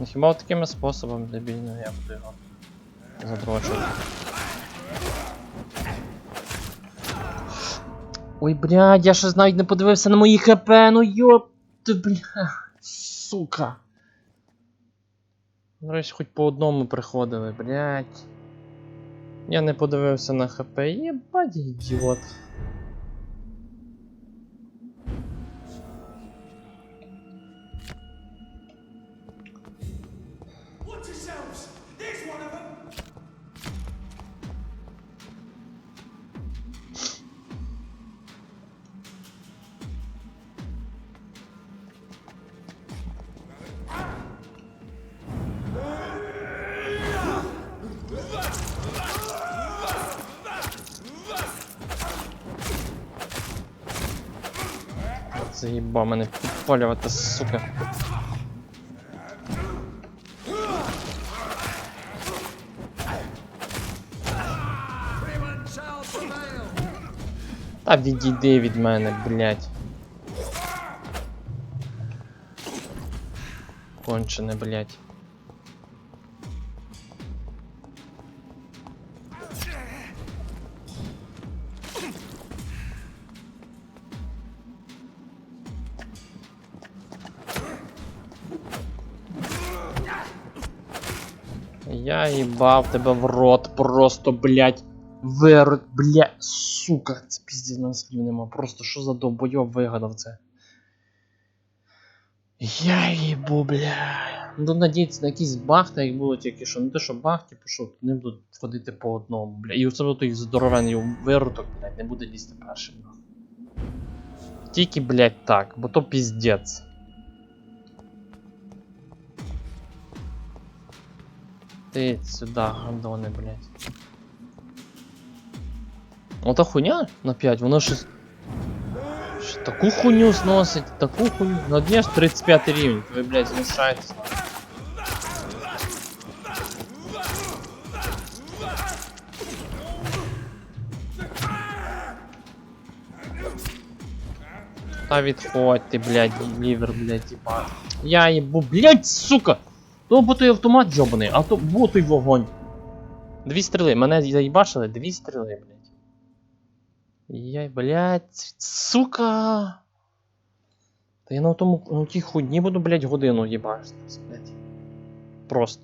Ну хіба такими способами дебільними я буду його задрочувати. Ой, блядь, я ще навіть не подивився на мої хп, ну йопти, бля, сука. Нарешті хоч по одному приходили, блядь. Я не подивився на хп, єбать, ідіот. Watch yourselves! There's one of them! Заїбав мене підпалювати, сука. Everyone shall prevail! Та відійди від мене, блядь. Кончене, блядь. Я їбав тебе в рот, просто, блядь. Вирот, блядь, сука, це піздець, на слів нема. Просто що за довбойоб вигадав це? Я їбу, блядь. Ну, надіятися на якийсь баг, так як було тільки що. Не те, що баг, типу, що не будуть ходити по одному, блядь. І оце той здоровений вироток, блядь, не буде лізти першим. Тільки, блядь, так, бо то піздець. Ти сюди, гандони, блядь. Ота хуйня на 5, воно щось... Таку хуйню сносить, таку хуйню. На дні ж 35 рівень, ви, блядь, знущаєтесь. Та відходь ти, блядь, лівер, блядь, їбать. Я їбу, блядь, сука! То бо той автомат жобаний, а то бо той вогонь. 2 стріли, мене заїбашили, 2 стріли, блядь. Яй, блядь, сука! Та я на тому, на тій хуйні буду, блядь, годину їбашитись, блядь. Просто.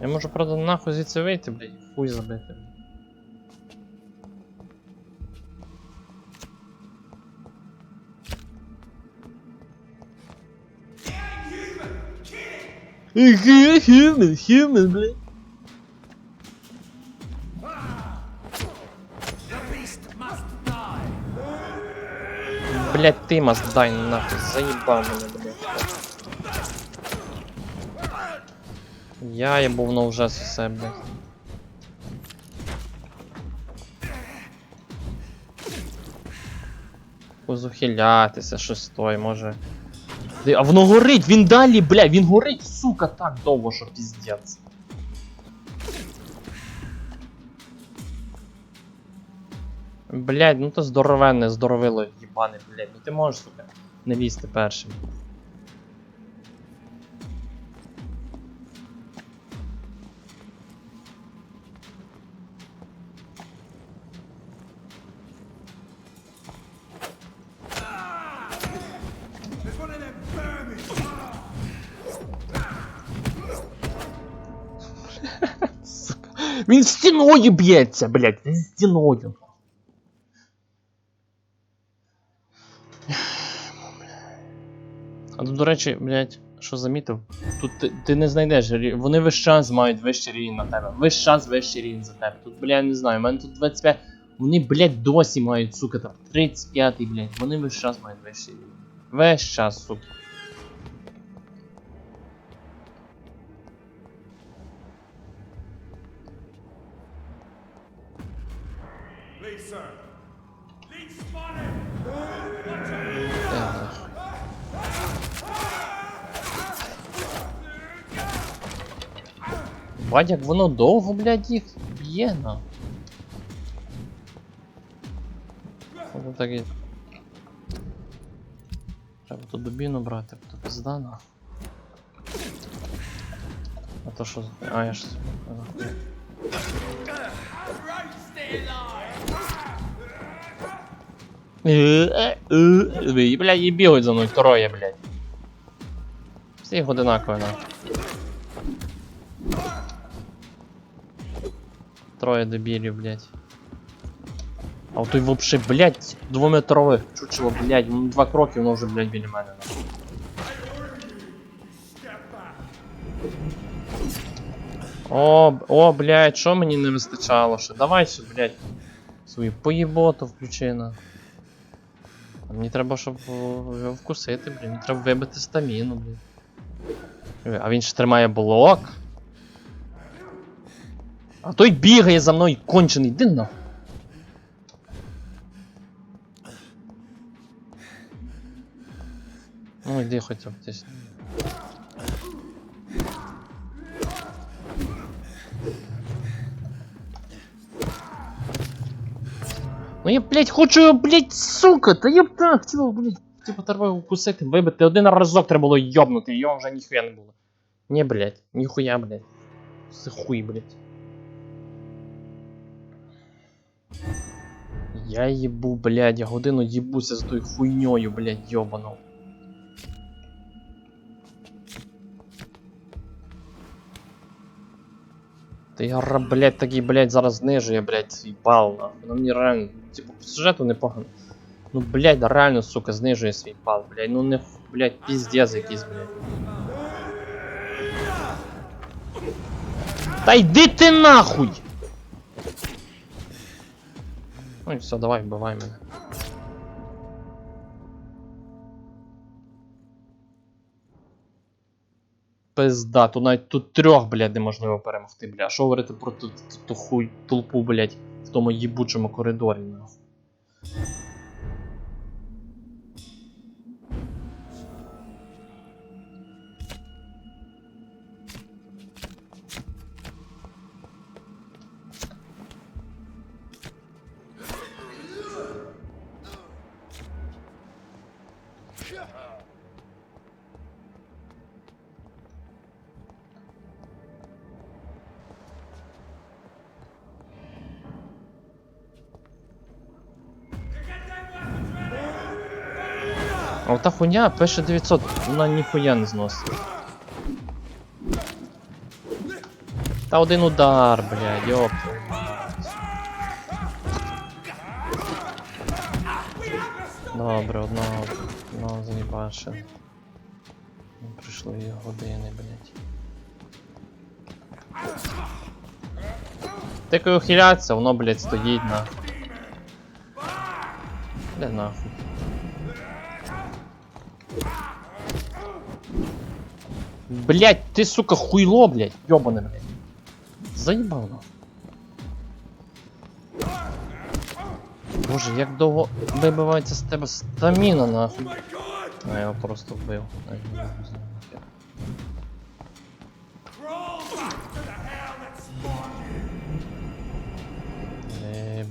Я можу, правда, нахуй звідси вийти, блядь, хуй забити. Human, блядь. Блядь, ты must die, нахуй, заебал меня, блядь. Я ебу, но вже все, блядь. Позухилятися, щось той, може. А воно горить, він далі, блядь, він горить, сука, так довго, що піздець. Блядь, ну то здоровенне, здоровило, їбане, блядь, ну ти можеш, сука, не лізти першим. Сука, він стіною б'ється, блядь, він стіною. А тут, до речі, блядь, що замітив? Тут ти не знайдеш, вони весь час мають вищий рівень на тебе. Весь час вищий рівень за тебе. Тут, блядь, не знаю, у мене тут 25. Вони, блядь, досі мають, сука, там 35-й, блядь. Вони весь час мають вищий рівень. Весь час, сука. Бать, як воно довго, блядь, їх б'є, на. Ось так і... Треба ту дубіну брати, то пизда, на. А то що... А, я ж... Блядь, і бігають за мною, троє, блядь. Всі їх одинакові, на. Троє дебілів, блядь. А от той вообще, блядь, 2-метрових чучело, блядь, ну 2 кроки, воно вже, блядь, біля мене. О, блядь, що мені не вистачало ще? Давай ще, блядь, свою поїботу включи, на. Мені треба, щоб його вкусити, блядь, мені треба вибити стаміну, блядь. А він ще тримає блок. А той бігає за мною, кончений, іди нахуй. Ну йди хоча б десь. Ну я, блядь, хочу його, блядь, сука, та я б так хотів, блядь, типу треба укусити, вибити. Один разок треба було йобнути, його вже ніхуя не було. Ні, блядь, ніхуя, блядь. Це хуй, блядь. Я їбу, блядь, я годину їбуся з тою хуйньою, блядь, йобану. Та ігра, блядь, такий, блядь, зараз знижує, блядь, свій бал, нахуй. Ну мені реально, типу, по сюжету непогано. Ну, блядь, реально, сука, знижує свій бал, блядь. Ну не, блядь, піздец якийсь, блядь. Та йди ти нахуй! Ну і все, давай, вбивай мене. Пизда, тут навіть тут 3, блядь, неможливо перемогти, блядь. Що говорити про ту хуй толпу, блядь, в тому їбучому коридорі, нахуй. А ота хуйня пише 900, вона ніхуя не зносить. Та один удар, блядь, йоп. Добре, одного заїбашили. Прийшли години, блядь. Тикаю ухилятися, воно, блядь, стоїть на. Де нахуй? Блять, ты, сука, хуйло, блять, ёбаный, блять. Заебал, нахуй. Боже, як довго вибивається з тебе стаміна, нахуй. А, я його просто вбив.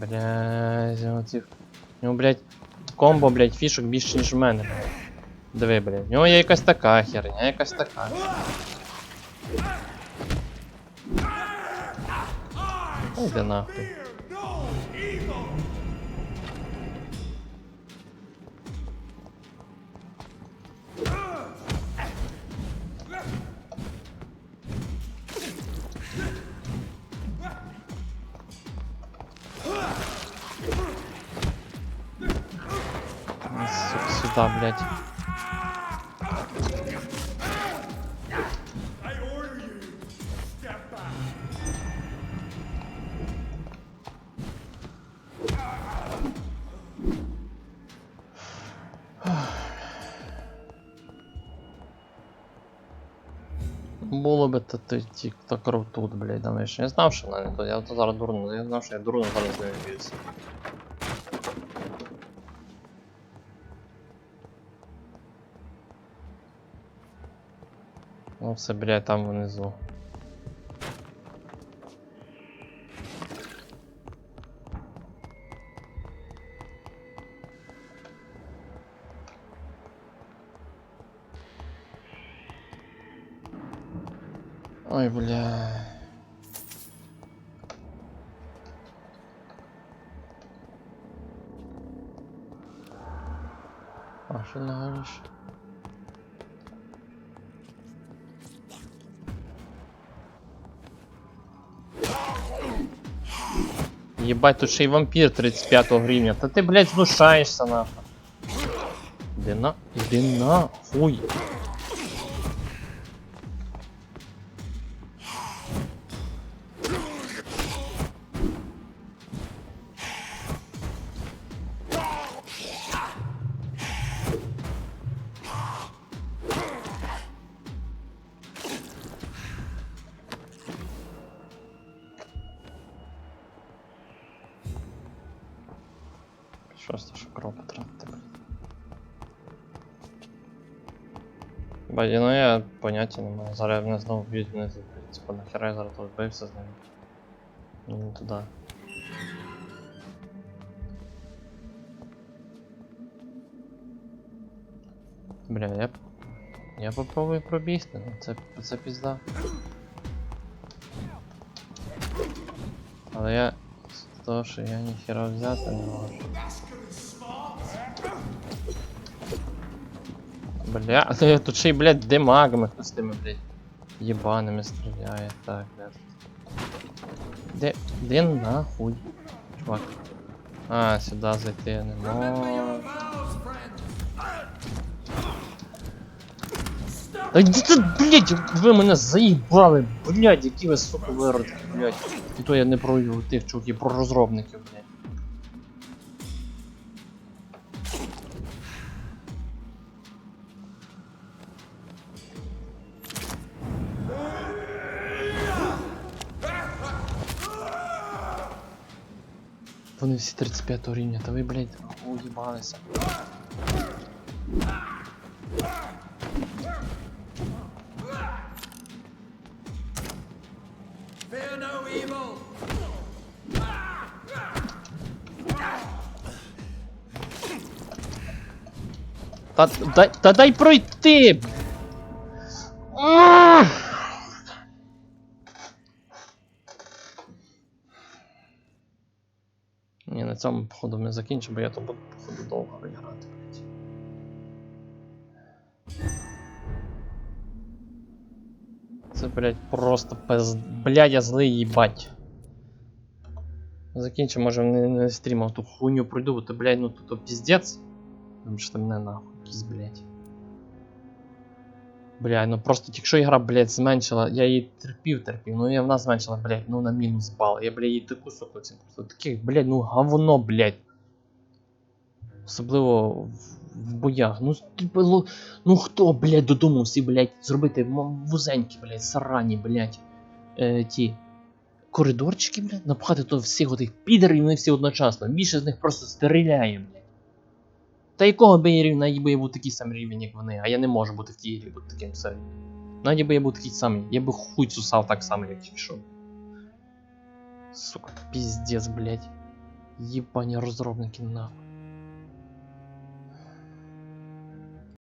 Блять, оцих. У нього, блять, комбо, блять, фішок більше, ніж в мене, блять. Диви, блядь, у нього є якась така херня, якась така. Іди нахуй. Сюда, блядь. Було би то кров тут, блядь, думаєш. Я знав, що вона не то. Я то зараз дурно. Я знав, що я дурно зараз не б'юся. Ну все, блядь, там внизу. Ой, бля. А що лягаєш? Єбать, тут ще й вампір 35 гривня. Та ти, блядь, знушаєшся нахуй. Іди на, хуй. Просто що кров потратити. Баді, ну я поняття не маю. Зараз мене знову б'ють внизу. Типа нахера я зараз тут збився з ним. Ну не туди. Бля, я попробую пробігти, ну це пізда. Але я з того, що я ніхера взяти не можу. Бля, тут ще й, блядь, демагами хтось з тими, блядь, єбаними стріляє. Так, блядь. Де нахуй? Чувак. А, сюди зайти не Remember можу. your vows, friend. Та йди тут, блядь, ви мене заїбали, блядь, які ви, сука, виродки, блядь. І то я не про тих чуваків, про розробників, блядь. Вони всі 35 рівня, та ви, блядь, уїбалися. Fear no evil. Та дай пройти! Ні, на цьому, походу, ми закінчимо, бо я то буду, походу, довго грати, блядь. Це, блядь, просто пиз... Блядь, я злий, їбать. Закінчимо, може, не стрімав ту хуйню пройду, бо то, блядь, ну тут піздець. Тому що мене нахуй, якийсь, блядь. Блядь, ну просто якщо ігра, блядь, зменшила, я її терпів, ну і вона зменшила, блядь, ну на мінус бал. Я, блядь, їй таку суку оцінку. Таких, блядь, ну говно, блядь. Особливо в боях. Ну, типу, ну хто, блядь, додумався, блядь, зробити вузенькі, блядь, срані, блядь, ті коридорчики, блядь, напхати то всіх отих підерів, вони всі одночасно. Більше з них просто стріляє, блядь. Та якого би я рівня, би я був такий самий рівень, як вони, а я не можу бути в тій грі, бути таким самим. Навіть би я був такий самий, я би хуй сусав так само, як якщо. Сука, піздець, блядь. Єбані розробники, нахуй.